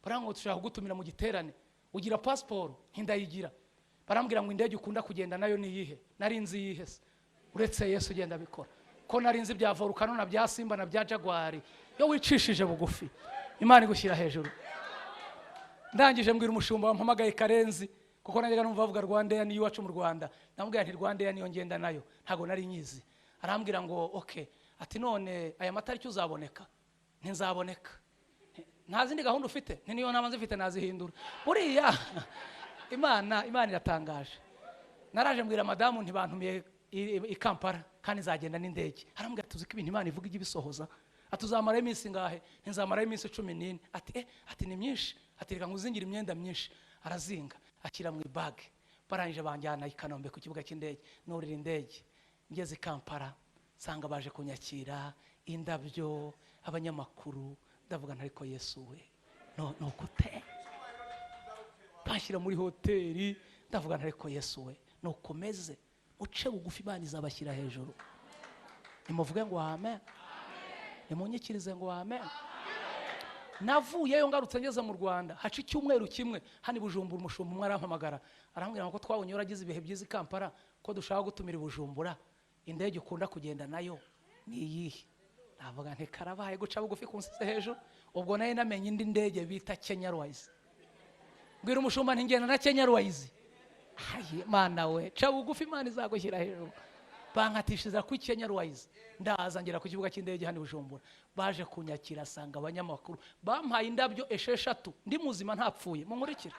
[SPEAKER 2] Barango tushaka gutumira mu giterane. Ugira passport? Ntindayigira. Barambwira ngo indege ukunda kugenda nayo ni yihe? Nari nzi yihe se? Uretse Yesu ugenda bikora. Ko nari nzi bya volcano na bya Simba na bya Jaguar. Yo wicishije bugufi, Imana igushyira hejuru. ndangije mbwira umushumba wampamagaye Karenzi kuko najyaga numva bavuga Rwanda ni iwacu mu Rwanda, namubwira nti Rwanda niyo ngenda nayo, ntago nari nyizi. Arambwira ngo okay, ati none aya matariki uzaboneka? Ntizaboneka. Nta zindi gahunda ufite? Niyo naba nzifite nazihindura. Buriya Imana iratangaje. Naraje mbwira madamu ntibantumiye i Kampala kandi nzagenda n'indege. Arambwira tuzi ko ibintu Imana ivuga igibisohoza. Atuzamara iminsi ngahe? Ntizamara iminsi 14. Ati ni myinshi. Ati reka nguzingira imyenda myinshi. Arazinga akira mu bag. Barangije banjyana i Kanombe ku kibuga cy'indege. Norira indege. Ngeze i Kampala sanga baje kunyakira, indabyo, abanyamakuru. Ndavuga ntariko Yesu we no kute bashyira muri hoteli. Ndavuga ntariko Yesu we no komeze uce bugufi Imana izabashyira hejuru. Nimuvuge ngo amen, nimunyikirize ngo amen. Navuyeyo ngarutse ngeze mu Rwanda haca icyumweru kimwe hani Bujumbura. Umushumba umwe arampamagara arambwira ngo twabonye uragize ibihe byiza i Kampala ko dushaka gutumira Bujumbura, indege ukunda kugenda nayo ni iyihe? Navuga nti karabaye guca bugufi kunsize hejuru. Ubwo naye namenye indi ndege bita Kenya Airways. Mbwira umushumba nti ngenda na Kenya Airways. Hayi Mana we, ca bugufi Imana izagushyira hejuru. Bankatishiza ku Kenya Airways. Ndaza ngera ku kibuga cy'indege hano Bujumbura. Baje kunyakira asanga abanyamakuru bampaye indabyo 6 ndi muzima ntapfuye. Munkurikira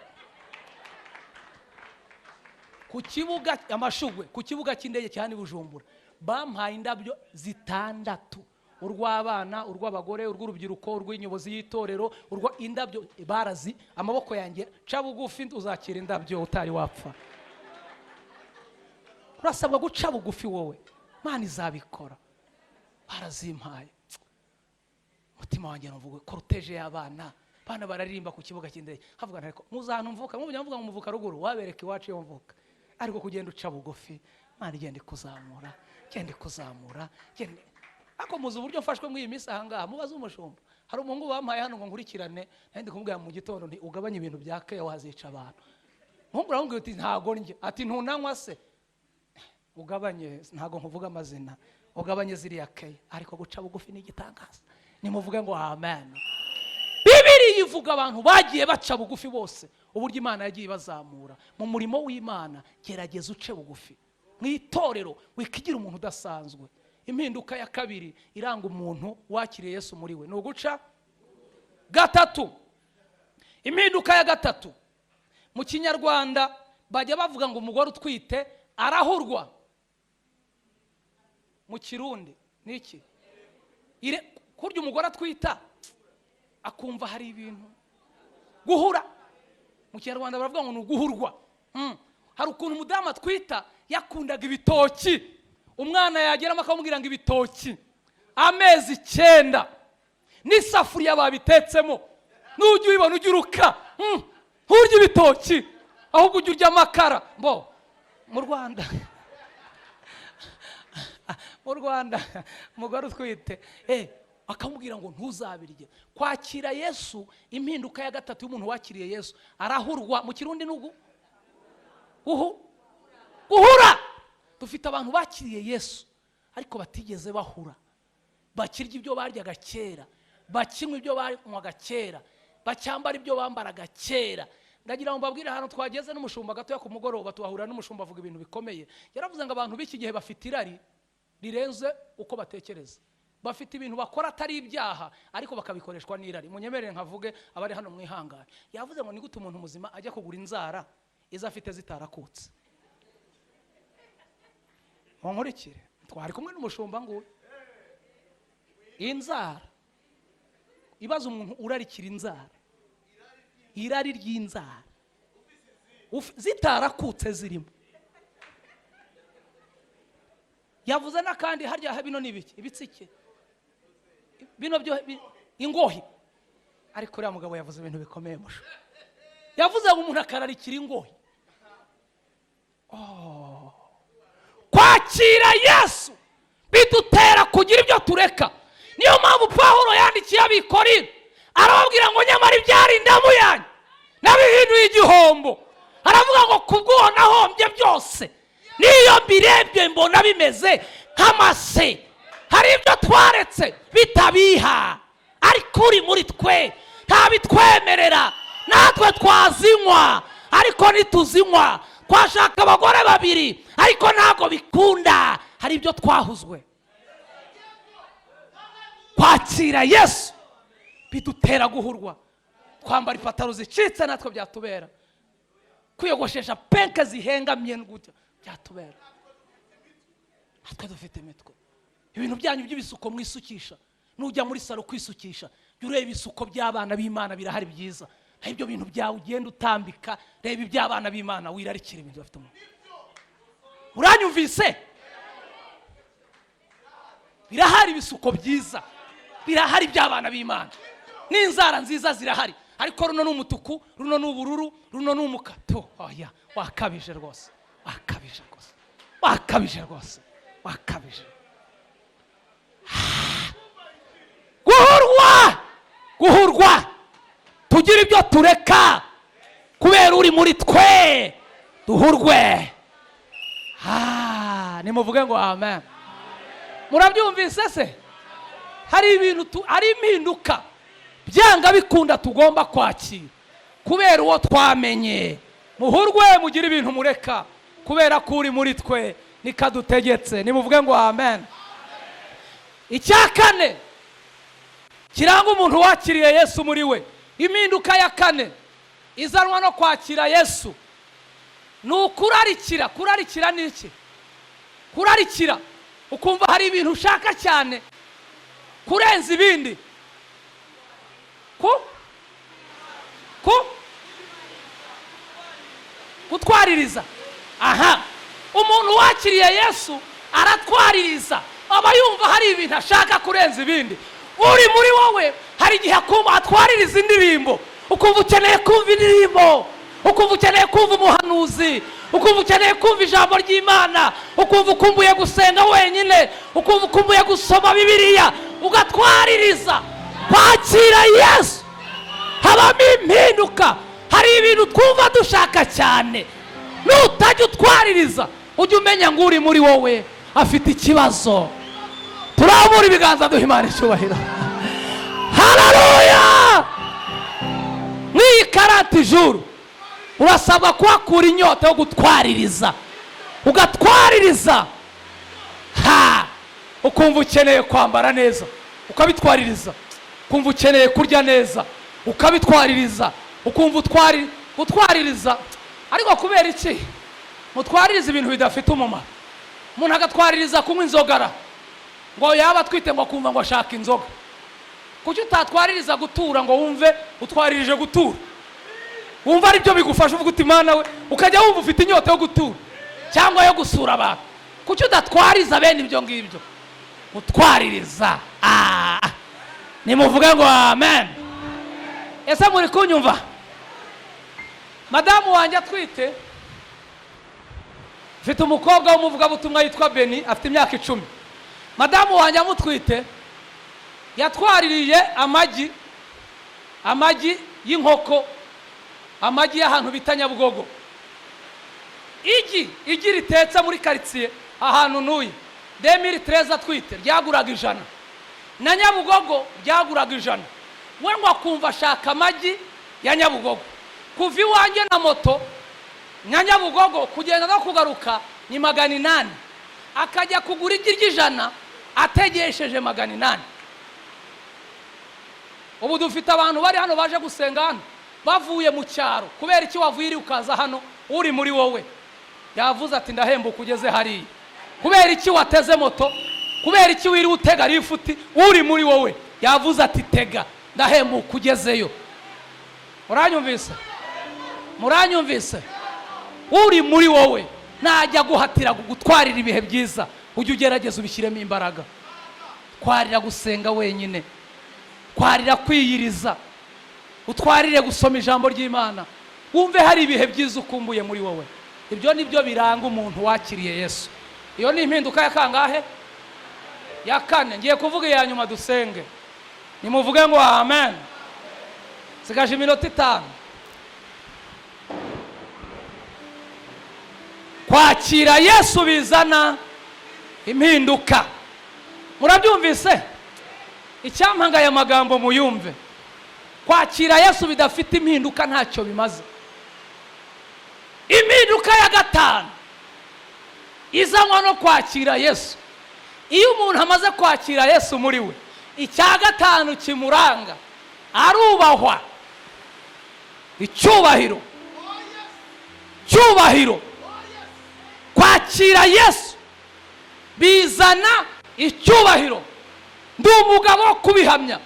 [SPEAKER 2] ku kibuga amashugwe, ku kibuga cy'indege cyane Bujumbura bampaye indabyo 6: urw'abana, urw'abagore, urw'urubyiruko, urw'inyobozi y'itorero, indabyo barazi amaboko yanjye. Ca bugufi uzakira indabyo utari wapfa. Urasabwa guca bugufi wowe, Imana izabikora. Barazimpaye. Mutima wanjye numvuga korteje y'abana, bana bararirimba ku kibuga cy'indege. Havuga ntariko muzantu mvuka, mvuga ngo muvuka ruguru, wabereke iwacu yo mvuka. Ariko kugenda uca bugufi, Imana igenda kuzamura, genda. Ako muzi uburyo mfashwe muri iyi minsi ahangaha, mubaze umushumba. Hari umuhungu bampaye hano ngo nkurikirane, ndi kumubwira mu gitondo nti ugabanye ibintu bya keya wazica abantu. Umuhungu aramubwira ati ntago ndye. Ati ntunanywa se? Ugabanye, ntago nkuvuga amazina. Ugabanye ziriya keya. Ariko guca bugufi ni igitangaza. Nimuvuge ngo amen. Bibiri ivuga abantu bagiye baca bugufi bose, uburyo Imana yagiye bazamura mu murimo w'Imana. Gerageza uce bugufi mu itorero, wikigira umuntu udasanzwe. Impinduka ya kabiri iranga umuntu wakiriye Yesu muri we no guca. Gatatu, impinduka ya gatatu mu Kinyarwanda bajya bavuga ngo umugore utwite arahurwa. Mu Kirundi niki? Kurya umugore atwita akumva hari ibintu guhura. Mu Kinyarwanda baravuga ngo guhurwa. Hari ukuntu umudamu atwita yakundaga ibitoki. Umwana yageramo akamubwira ngo ibitoki amezi 9 n'isafuriya babitetsemo, nujya ubibona ujya uruka. Urya ibitoki ahubwo ujya urya amakara. Mu Rwanda umugore utwite akamubwira ngo ntuzabirye. Kwakira Yesu, impinduka ya gatatu y'umuntu wakiriye Yesu arahurwa. Mu Kirundi nugu guhura. Dufite abantu bakiriye Yesu ariko batigeze bahura. Bakirya ibyo baryaga kera, bakinywa ibyo banywaga kera, bacyambara ibyo bambaraga kera. Ndagira ngo mbabwire hano twageze n'umushumba gato ya ku mugoroba tuhahura n'umushumba avuga ibintu bikomeye. Yaravuze ngo abantu b'iki gihe bafite irari rirenze uko batekereza. Bafite ibintu bakora atari ibyaha ariko bakabikoreshwa n'irari. Munyemerere nkavuge abari hano mwihangane. Yavuze ngo ni gute umuntu muzima ajya kugura inzara izafite zitarakutse. Munkurikire, twari kumwe n'umushumba ngo inzara ibaza umuntu urarikira inzara, irari ry'inzara zitarakutse zirimo. Yavuze nakandi harya bino nibiki ibitsike bino byo ingohi. Ariko uriya mugabo yavuze ibintu bikomeye musho. Yavuze ngo umuntu akararikira ingohi. Kwakira Yesu bidutera kugira ibyo tureka. Niyo mpamvu Pawulo yandikiye abikorinto arababwira ngo nyamara ibyari indamu yanyu nabihinduye igihombo. Aravuga ngo kubwo nahombye byose niyo mbirebye mbona bimeze nk'amase. Hari ibyo twaretse bitabiha ariko uri muri twe ntabitwemerera. natwe twazinywa ariko ntituzinywa, twashaka abagore babiri ariko ntabwo bikunda. Hari ibyo twahuzwe. Kwakira Yesu bidutera guhurwa. Kwambara ipataro zicitse natwe byatubera. Kwiyogoshesha penke zihengamye gutya byatubera. Natwe dufite imitwe. Ibintu byanyu by'ibisuko mwisukisha, nujya muri salo kwisukisha, ureba ibisuko by'abana b'Imana birahari byiza. Ibyo bintu byawe ugenda utambika, reba iby'abana b'Imana wirarikira ibintu bafite mu. Uranyumvise? Birahari ibisuko byiza, birahari by'abana b'Imana, n'inzara nziza zirahari, ariko runo n'umutuku, runo n'ubururu, runo n'umukato. Oya, wakabije rwose, wakabije rwose, wakabije rwose, wakabije. Guhurwa tugira ibyo tureka kubera uri muri twe, duhurwe. Nimuvuge ngo amen. Murabyumvise se? Hari ibintu ari impinduka byanga bikunda tugomba kwakira kubera uwo twamenye. Muhurwe mugira ibintu mureka kubera ko uri muri twe nikadutegetse. Nimuvuge ngo amen. Icya kane kiranga umuntu wakiriye Yesu muri we, impinduka ya kane izanwa no kwakira Yesu, ni ukurarikira. Kurarikira ni iki? Kurarikira ukumva hari ibintu ushaka cyane kurenza ibindi. Kutwaririza. Umuntu wakiriye Yesu aratwaririza, aba yumva hari ibintu ashaka kurenza ibindi. Uri muri wowe hari igihe akumva atwaririza indirimbo, ukumva ukeneye kumva indirimbo, ukumva ukeneye kumva umuhanuzi, ukumva ukeneye kumva ijambo ry'Imana, ukumva ukumbuye gusenga wenyine, ukumva ukumbuye gusoma Bibiliya, ugatwaririza. Kwakira Yesu habamo impinduka. Hari ibintu twumva dushaka cyane, nutajya utwaririza ujye umenya ngo uri muri wowe afite ikibazo. Turabura ibiganza duha Imana icyubahiro. Haleluya! Mw'iyi karate ijuru urasabwa kuhakura inyota yo gutwaririza, ugatwaririza. Ukumva ukeneye kwambara neza ukabitwaririza, ukumva ukeneye kurya neza ukabitwaririza, ukumva utwaririza. Ariko kubera iki mutwaririza ibintu bidafite umumaro? Umuntu agatwaririza kunywa inzogara ngo yaba twite ngo kumva ngo ashaka inzoga. Kuki utatwaririza gutura ngo wumve utwaririje gutura? Wumva ari byo bigufasha uvuga uti Imana we, ukajya wumva ufite inyota yo gutura cyangwa yo gusura abantu. Kuki udatwariza bene ibyo ngibyo? Utwaririza. Nimuvuge ngo amen. Ese muri kunyumva? Madamu wanjye atwite, mfite umukobwa w'umuvugabutumwa yitwa Beni, afite imyaka 10. Madamu wanjye amutwite yatwaririye amagi y'inkoko, amagi y'ahantu bita Nyabugogo. Igi ritetse muri quartier ahantu nuye 2013 atwite ryaguraga 100, na Nyabugogo ryaguraga 100. We ngo akumva ashaka amagi ya Nyabugogo. Kuva iwanjye na moto na Nyabugogo kugenda no kugaruka ni 800. Akajya kugura igi ry'100 ategesheje 800. Ubu dufite abantu bari hano baje gusenga hano bavuye mu cyaro. Kubera iki wavuye ukaza hano uri muri wowe? Yavuze ati ndahembuka ugeze hariya. Kubera iki wateze moto? Kubera iki wiri utega rifuti uri muri wowe? Yavuze ati tega ndahembuka ugezeyo. Muranyumvise? Muranyumvise? Uri muri wowe najya guhatira gutwarira ibihe byiza, ujye ugerageza ubishyiremo imbaraga. Twarira gusenga wenyine, twarira kwiyiriza, utwarire gusoma ijambo ry'Imana, wumve hari ibihe byiza ukumbuye muri wowe. Ibyo nibyo biranga umuntu wakiriye Yesu. Iyo ni impinduka ya kangahe? Ya kane. Ngiye kuvuga iya nyuma dusenge. Nimuvuge ngo amen. Sigaje iminota 5. Kwakira Yesu bizana impinduka. Murabyumvise? Icyampangaye amagambo muyumve. kwakira Yesu bidafite impinduka ntacyo bimaze. Impinduka ya gatanu izanwa no kwakira Yesu. Iyo umuntu amaze kwakira Yesu muri we, icya gatanu kimuranga arubahwa. Icyubahiro, cyubahiro. Kwakira Yesu bizana icyubahiro. Ndi umugabo wo kubihamya.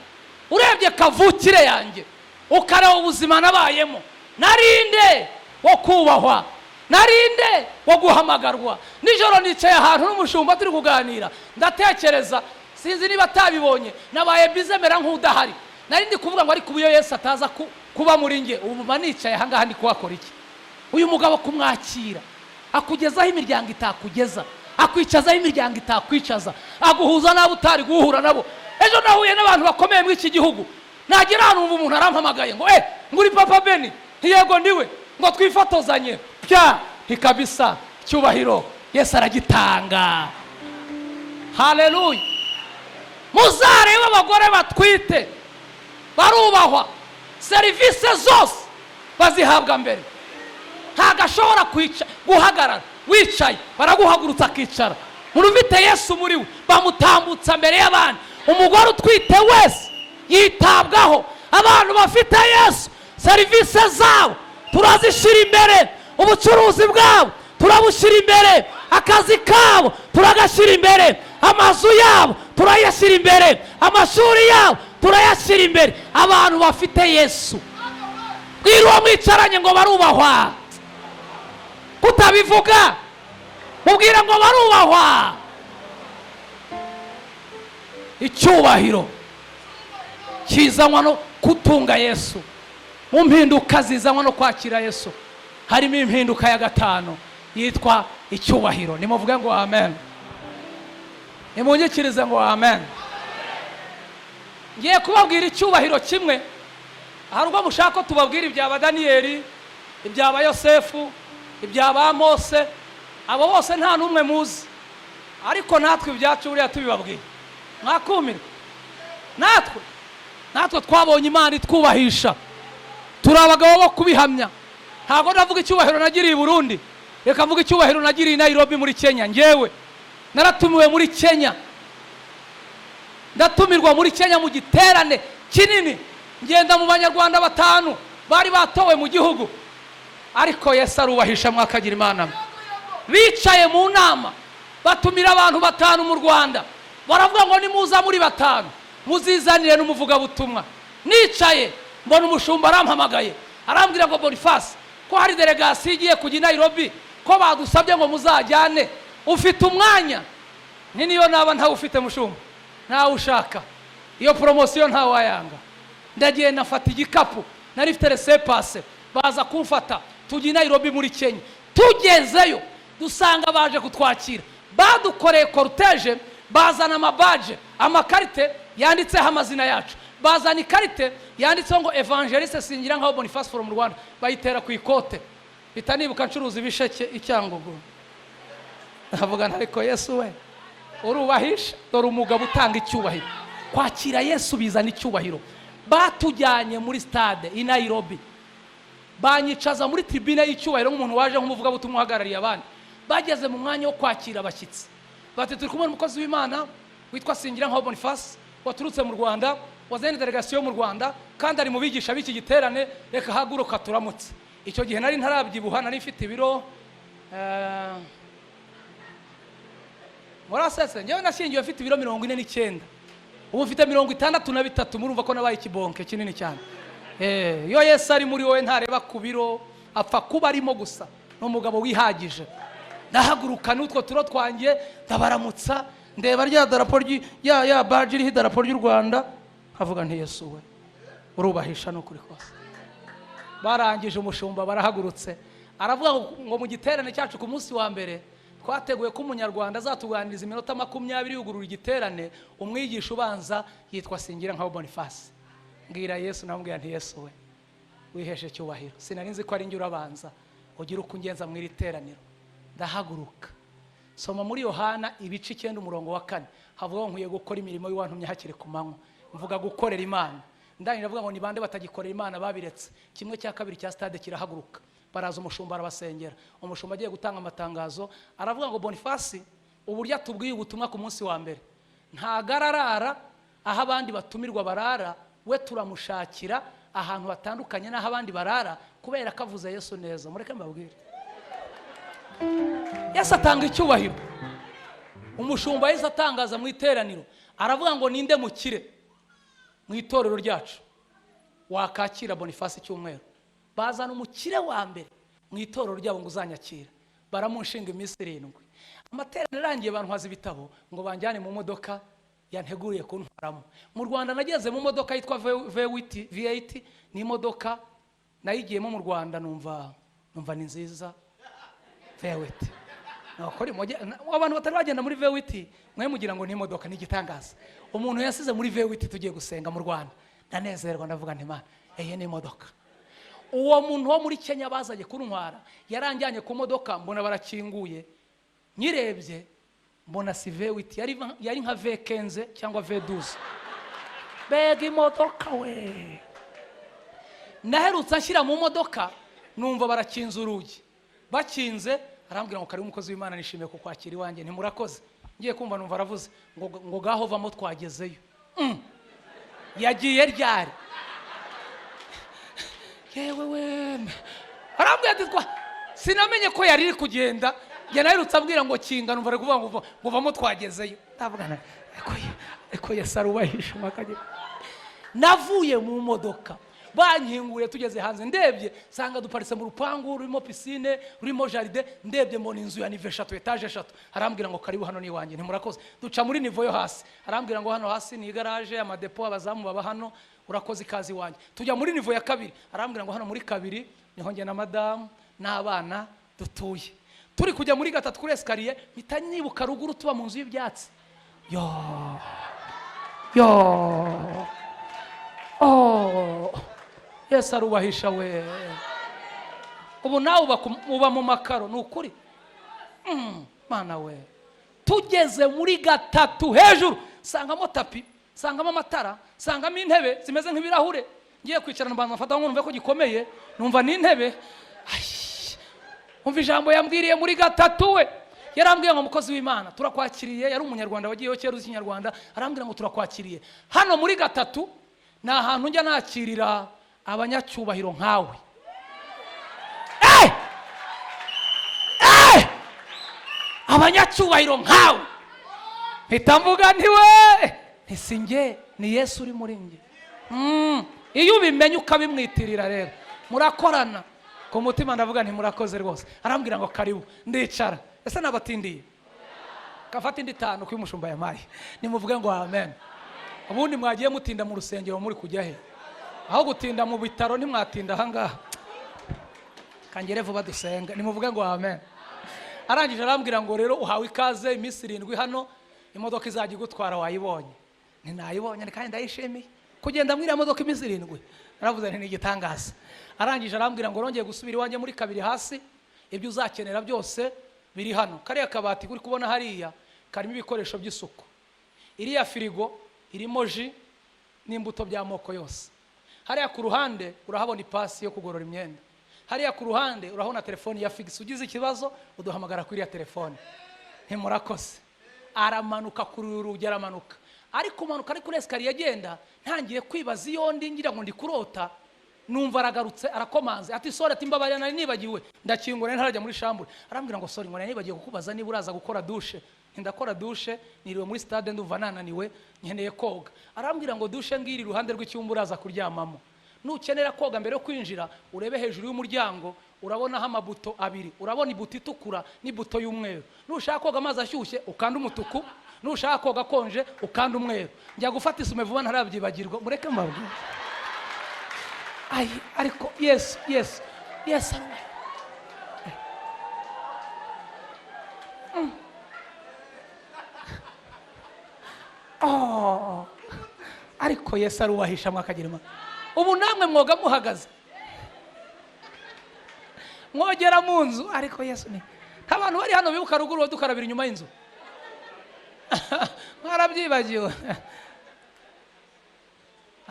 [SPEAKER 2] Urebye kavukire yanjye ukareba ubuzima nabayemo, narinde wo kubahwa, narinde wo guhamagarwa. Nijoro nicaye ahantu n'umushumba turi kuganira, ndatekereza, sinzi niba atabibonye, nabaye bizemera nk'udahari. Narindi kuvuga ngo ariko ubu Yesu ataza kuba muri nge, ubu manicaye aha ngaha ndi kuhakora iki? Uyu mugabo kumwakira akugezaho imiryango itakugeza, akwicazaho imiryango itakwicaza, aguhuza n'abo utari guhura nabo. Ejo nahuye n'abantu bakomeye muri iki gihugu, nagira hano umuntu arampamagaye ngo nguri Papa Beni, yego ndiwe, ngo twifotozanye. Pya ikabisa cyubahiro Yesu aragitanga. Haleluya. Muzarebe abagore batwite barubahwa, serivisi zose bazihabwa mbere. Ntagashobora guhagarara wicaye, baraguhagurutsa akicara. Murumvite Yesu muri we, bamutambutsa mbere y'abandi. Umugore utwite wese yitabwaho. Abantu bafite Yesu, serivisi zabo turazishira imbere, ubucuruzi bwabo turabushyira imbere, akazi kabo turagashira imbere, amazu yabo turayashyira imbere, amashuri yabo turayashyira imbere. Abantu bafite Yesu, bwira uwo mwicaranye ngo barubahwa. Kutabivuga mubwira ngo barubahwa. Icyubahiro kizanwa no kutunga Yesu. Mu mpinduka zizanwa no kwakira Yesu harimo impinduka ya gatanu yitwa icyubahiro. Nimuvuge ngo amen. Nimunyikirize ngo amen. Ngiye kubabwira icyubahiro kimwe. Hari ubwo mushaka ko tubabwira ibyaba Daniyeli, ibyaba Yosefu, ibyaba Mose. Abo bose nta numwe muzi, ariko natwe ibyacu buriya tubibabwira mwakumira. Natwe twabonye Imana itwubahisha, turi abagabo bo kubihamya. Ntabwo ndavuga icyubahiro nagiriye i Burundi, reka mvuga icyubahiro nagiriye i Nairobi muri Kenya. Ngewe naratumiwe muri Kenya, ndatumirwa muri Kenya mu giterane kinini, ngenda mu Banyarwanda 5 bari batowe mu gihugu. Ariko Yesu arubahisha, mwakagira Imana. Bicaye mu nama batumira abantu 5 mu Rwanda, baravuga ngo nimuza muri 5 muzizanire n'umuvuga butumwa. Nicaye mbona umushumba arampamagaye, arambwira ngo Boniface, ko hari delegation igiye kujya i Nairobi, ko badusabye ngo muzajyane, ufite umwanya? Niyo naba ntawe ufite mushumba, ntawe ushaka iyo promotion, ntawe wayanga. Ndagiye nafata igikapu, nari mfite laissez-passer, baza kumfata tujya i Nairobi muri Kenya. Tugezeyo dusanga baje kutwakira, badukoreye cortege, bazana amabaje, amakarite yanditseho amazina yacu, bazana ikarite yanditseho ngo Ev.SINGIRANKABO Boniface from Rwanda, bayitera ku ikote. Bitanibuka ncuruza ibisheke icyangugu. Ndavuga ariko Yesu we urubahisha, dore umugabo utanga icyubahiro. Kwakira Yesu bizana icyubahiro. Batujyanye muri stade i Nairobi, banyicaza muri tribune y'icyubahiro nk'umuntu waje nk'umuvuga butumwa uhagarariye abandi. Bageze mu mwanya wo kwakira abashyitsi, bati turi kumwe n'umukozi w'Imana witwa Singirankabo Boniface, waturutse mu Rwanda, wazanye delegation mu Rwanda, kandi ari mu bigisha b'iki giterane, reka haguruka turamutse. Icyo gihe nari ntarabyibuha, nari mfite ibiro murasese, ngewe nashingiwe mfite ibiro 49, ubu mfite 63. Murumva ko nabaye ikibonke kinini cyane. Yo Yesu ari muri wowe ntareba ku biro, apfa kuba arimo gusa. N'umugabo wihagije. Ndahaguruka n'utwo turo twanjye, ndabaramutsa, ndeba rya darapo ya badge iriho idarapo ry'u Rwanda, havuga nti Yesu we urubahisha no kuri kose. Barangije umushumba barahagurutse, aravuga ngo mu giterane cyacu ku munsi wa mbere twateguye ko umunyarwanda azatuganiriza iminota 20 yugurura igiterane. Umwigisha ubanza yitwa Singirankabo Boniface. Ngira Yesu, namubwira nti Yesu we wiheshe cyubahiro, sinari nzi ko ari njye urabanza ugira uko ungenza mu iriteraniro. Ndahaguruka, soma muri Yohana ibice 9 umurongo wa 4, havuga ngo nkwiye gukora imirimo y'uwantumye hakiri ku manywa. Mvuga gukorera Imana, ndani ndavuga ngo ni bande batagikorera Imana babiretse. Kimwe cya kabiri cya stade kirahaguruka, baraza umushumba arabasengera. Umushumba agiye gutanga amatangazo aravuga ngo Boniface uburyo atubwiye ubutumwa ku munsi wa mbere ntagararara aho abandi batumirwa barara, we turamushakira ahantu hatandukanye n'aho abandi barara kubera kavuze Yesu neza. Mureke mbabwire, Yesu atanga icyubahiro. Umushumba yahise atangaza mu iteraniro aravuga ngo ninde mukire mu itorero ryacu wakakira Boniface icyumweru. Bazana umukire wa mbere mu itorero ryabo ngo uzanyakira, baramunshinga iminsi 7. Amateraniro arangiye bantwaza ibitabo ngo banjyane mu modoka yanteguriye kuntwaramo. Mu Rwanda nageze mu modoka yitwa V8, ni imodoka nayigiyemo mu Rwanda numva ni nziza. V8 abantu batari bagenda muri V8 mwe mugira ngo ni imodoka, ni igitangaza. Umuntu yasize muri V8 tugiye gusenga mu Rwanda, ndanezerwa ndavuga nti Imana ni imodoka. Uwo muntu wo muri Kenya bazaje kuntwara yaranjyanye ku modoka, mbona barakinguye, nyirebye mbona si V8 yari nka V15 cyangwa V12. Bega imodoka we. Naherutse nshyira mu modoka numva barakinze urugi, bakinze arambwira ngo kari umukozi w'Imana nishimiye kukwakira iwanjye. Ntimurakoze. Ngiye kumva numva aravuze ngo gaho vamo twagezeyo. Yagiye ryari? Yewe we. Arambwira ati sinamenye ko yari iri kugenda. Yanahirutse ambwira ngo kinga, numva ari kuvuga ngo vamo twagezeyo. Ndavugana eko Yesu arubahisha makagira. Navuye mu modoka bankinguriye tugeze hanze, ndebye sanga duparitse mu rupangu rurimo piscine, rurimo jardin, ndebye mbona inzu ya nive 3 etage 3. Arambwira ngo karibu hano ni iwanjye. Ntimurakoze. Duca muri nivo yo hasi, arambwira ngo hano hasi ni garage, amadepo, abazamu baba hano, urakoze ikazi iwanjye. Tujya muri nivo ya 2, arambwira ngo hano muri 2 niho nge na madame n'abana dutuye. Turi kujya muri 3 kuri escalier mpita nibuka ruguru tuba mu nzu y'ibyatsi. Yesu arubahisha we. Ubu nawe uba mu makaro nukuri. Mana we. Tugeze muri 3 hejuru sangamo tapi, sangamo amatara, sangamo intebe zimeze nk'ibirahure. Ngiye kwicarana abantu bafata ngo numve ko gikomeye, numva ni intebe. Umva ijambo yambwiriye muri 3 we. Yarambwiye ngo mukozi w'Imana turakwakiriye. Yari umunyarwanda wagiyeho kera uzi Kinyarwanda. Arambwira ngo turakwakiriye hano muri 3 na ahantu njya nakirira abanyacyubahiro nkawe. Abanyacyubahiro nkawe. Hitamvuga nti we ntisinge ni Yesu uri muri nge. Iyo ubimenye ukabimwitirira rero murakorana ku mutima. Ndavuga nti murakoze rwose. Arambwira ngo karibu. Ndicara. Ese nabatindiye kafata indi 5 ku mushumba yamaye. Nimuvuge ngo amen. Ubundi mwagiye mutinda mu rusengero muri kujya he? Aho gutinda mu bitaro ntimwatinda ahangaha. Kangere vuba dusenga. Nimuvuge ngo amen. Arangije arambwira ngo rero uhawe ikaze iminsi 7 hano, imodoka izajya igutwara wayibonye. Ntinayibonye kandi ndayishimiye. Kugenda mwira imodoka iminsi 7. Aravuze nti ni igitangaza. Arangije arambwira ngo rongeye gusubira iwanjye muri 2 hasi, ibyo uzakenera byose biri hano. Kariya kabati kuri kubona hariya karimo ibikoresho by'isuku. Iriya firigo irimo ji n'imbuto by'amoko yose. Hariya ku ruhande urahabona ipasi yo kugorora imyenda. Hariya ku ruhande urabona telefoni ya fix, ugize ikibazo uduhamagara kuri ya telefoni. Ntimurakoze. Aramanuka kuri urugi, aramanuka. Ariko manuka ari kuri escalier agenda, ntangiye kwibaza iyo ndi ngira ngo ndi kurota. Numva aragarutse arakomanze ati sore ati mbabarira nari nibagiwe. Ndakingura ntarajya muri shambure. Arambwira ngo sore ngo nari nibagiye kukubaza niba uraza gukora douche. Ndakora douche, niriwe muri stade ndumva nananiwe, nkeneye koga. Arambwira ngo douche ngiri iruhande rw'icyumba uraza kuryamamo. Nukenera koga mbere yo kwinjira urebe hejuru y'umuryango, urabonaho amabuto 2. Urabona ibuto itukura n'ibuto y'umweru. Nushaka koga amazi ashyushye ukanda umutuku, nushaka koga konje ukanda umweru. Njya gufata isume vuba ntarabyibagirwa. Mureke mbabwire. Ariko yes. Ariko Yesu arubahisha mwakagira Imana. Ubu namwe mwoga muhagaze. Mwogera mu nzu ariko Yesu ni. Abantu bari hano bibuka ruguru dukarabira inyuma y'inzu. Mwarabyibagiwe.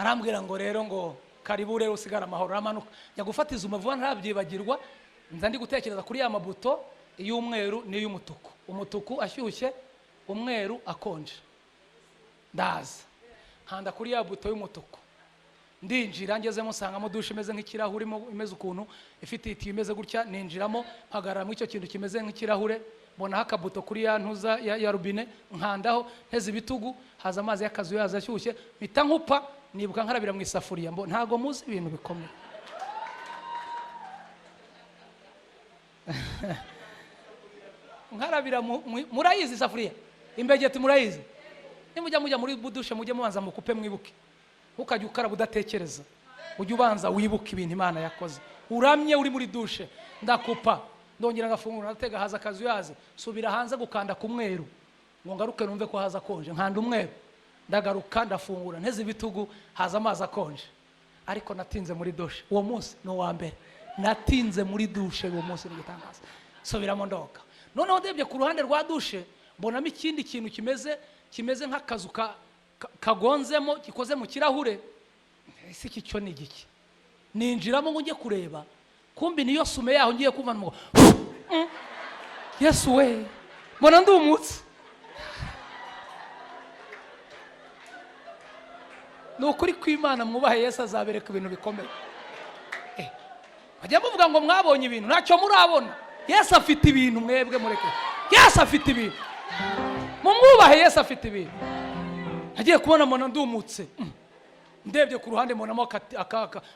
[SPEAKER 2] arambwira ngo rero ngo karibu rero usigara amahoro. Amanuka njya gufata izuma vuba ntabyibagirwa, nza ndi gutekereza kuri ya mabuto y'umweru n'iy'umutuku, umutuku ashyushye, umweru akonje. Ndaza handa kuri ya buto y'umutuku, ndinjira ngezemo nsangamo dushe imeze nk'ikirahure, imeze ukuntu ifite iti imeze gutya, ninjiramo mpagarara mu icyo kintu kimeze nk'ikirahure, mbona hakabuto kuri ya ntuza ya rubine, nkandaho nteze ibitugu, haza amazi y'akazu yaza ashyushye, mpita nkupa, nibuka nkarabira mu isafuriya. Mbo ntago muzi ibintu bikomeye. Nkarabira murayizi isafuriya imbegeti, murayizi nimujya muri budushe mujye mubanza mukupe mwibuke, ukajya ukaraba udatekereza, ujye ubanza wibuke ibintu Imana yakoze. Uramye uri muri dushe, ndakupa ndongera ngafungura, natega haza akazu yaze, subira hanze gukanda ku mweru ngo ngaruke numve ko haza konje, nkanda umweru, ndagaruka ndafungura nteze ibitugu, haza amazi akonje. Ariko natinze muri dushe uwo munsi, no wa mbere natinze muri dushe uwo munsi, n'igitangaza. Subiramo ndoka, noneho ndebye ku ruhande rwa dushe, mbonamo ikindi kintu kimeze nk'akazu kagonzemo, gikoze mu kirahure. Ese iki cyo ni igiki? Ninjiramo ngo njye kureba, kumbi niyo sume yaho ngiye kumva ngo Yesu we, mbona ndumutse. Nukuri kw'Imana mwubahe Yesu azabereka ibintu bikomeye. Bajya muvuga ngo mwabonye ibintu, ntacyo murabona. Yesu afite ibintu, mwebwe mureke. Yesu afite ibintu, mumwubahe. Yesu afite ibintu. Nagiye kubona mbona ndumutse, ndebye ku ruhande mbonamo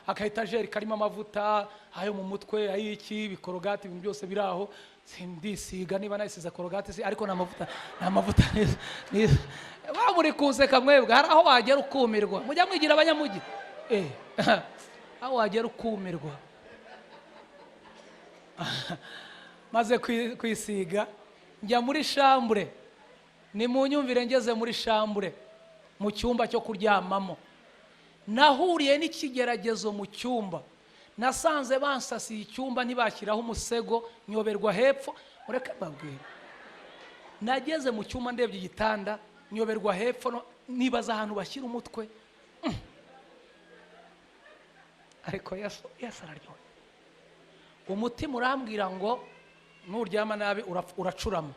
[SPEAKER 2] akaetajeri karimo amavuta, ayo mu mutwe, ayiki, bikorogati, ibintu byose biraho. Sindisiga niba nayisize korogati si, ariko namavuta muri kuseka mwebwe. Hari aho wagera ukumirwa, mujya mwigira abanyamugi, aho wagera ukumirwa. Maze kwisiga njya muri shambure, ni mu nyumvire ngeze muri shambure, mu cyumba cyo kuryamamo, nahuriye n'ikigeragezo mu cyumba. Nasanze bansasiye icyumba ntibashyiraho umusego, nyoberwa hepfo. Mureke mbabwire, nageze mu cyumba ndebye igitanda, nyoberwa hepfo, nibaza ahantu bashyira umutwe. Ariko Yesu araryoha. Umutima urambwira ngo nuryama nabi uracurama.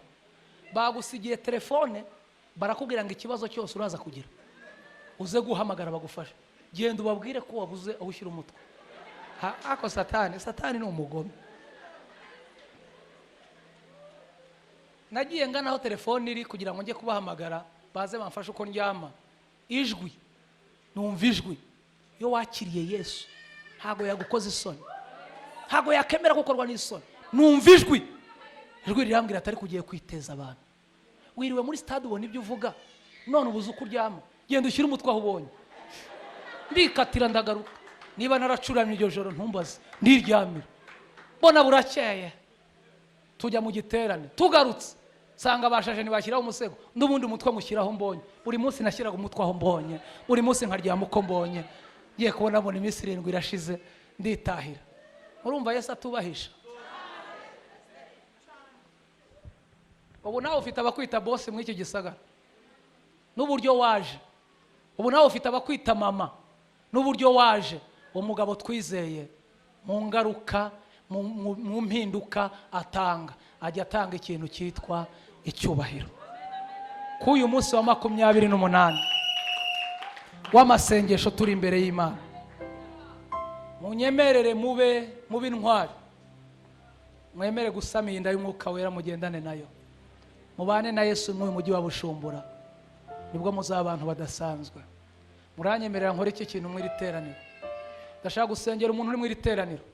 [SPEAKER 2] Bagusigiye telefone, barakubwira ngo ikibazo cyose uraza kugira, uze guhamagara bagufashe. Genda ubabwire ko wabuze aho ushyira umutwe. Ako satani ni umugome. Nagiye nganaho telefone iri kugira ngo njye kubahamagara baze bamfashe uko ndyama. Ijwi, numva ijwi, yo wakiriye Yesu ntago yagukoze isoni, ntago yakemera gukorwa n'isoni. Numva ijwi rirambwira atari kugiye kwiteza abantu. Wiriwe muri stade ubona ibyo uvuga, none ubuze uko uryama, genda ushyire umutwe aho ubonye. Ndikatira ndagaruka, niba naracuramye iryo joro ntumbaze, ndiryamira. Bona burakeye, tujya mu giterane, tugarutse sanga bashaje ntibashyiraho umusego, n'ubundi umutwe mushyiraho mbonye. Buri munsi nashyiraga umutwe aho mbonye, buri munsi nkaryama uko mbonye. Ngiye kubona mbona iminsi 7 irashize, nditahira. Urumva Yesu atubahisha? Ubu nawe ufite abakwita boss muri iki gisagara n'uburyo waje. Ubu nawe ufite abakwita mama n'uburyo waje. Umugabo twizeye mu ngaruka, mu mpinduka atanga, ajya atanga ikintu cyitwa icyubahiro. Ku uyu munsi wa 28 w'amasengesho turi imbere y'Imana, munyemerere mube intwari, mwemere gusama inda y'Umwuka Wera, mugendane nayo, mubane na Yesu mu mujyi wa Bushumbura, nibwo muzaba abantu badasanzwe. Muranyemerera nkore iki kintu muri teraniro. Ndashaka gusengera umuntu uri muri teraniro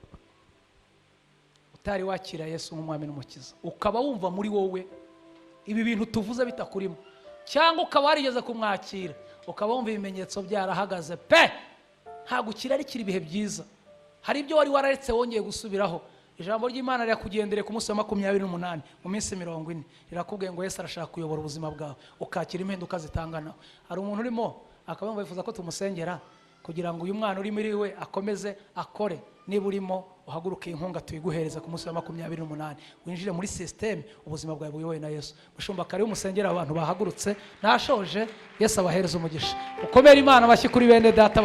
[SPEAKER 2] utari wakira Yesu nk'umwami n'umukiza, ukaba wumva muri wowe ibi bintu tuvuze bitakurimo, cyangwa ukaba warigeze kumwakira ukaba wumva ibimenyetso byarahagaze pe, nta gukira ari kiri ibihe byiza. Hari ibyo wari wararetse wongeye gusubiraho. Ijambo ry'Imana ryakugendere ku munsi wa 28 mu minsi 40 rirakubwiye ngo Yesu arashaka kuyobora ubuzima bwawe, ukakira impinduka zitangana. Hari umuntu urimo akaba yifuza ko tumusengera kugira ngo uyu mwana uri muri we akomeze akore. Niba urimo uhaguruke inkunga tuyiguhereza ku munsi wa 28, winjire muri system, ubuzima bwawe buyobowe na Yesu. Mushumba kare umusengera abantu bahagurutse, nashoje. Yesu abahereza umugisha. Ukomere Imana bashyi kuri bene data.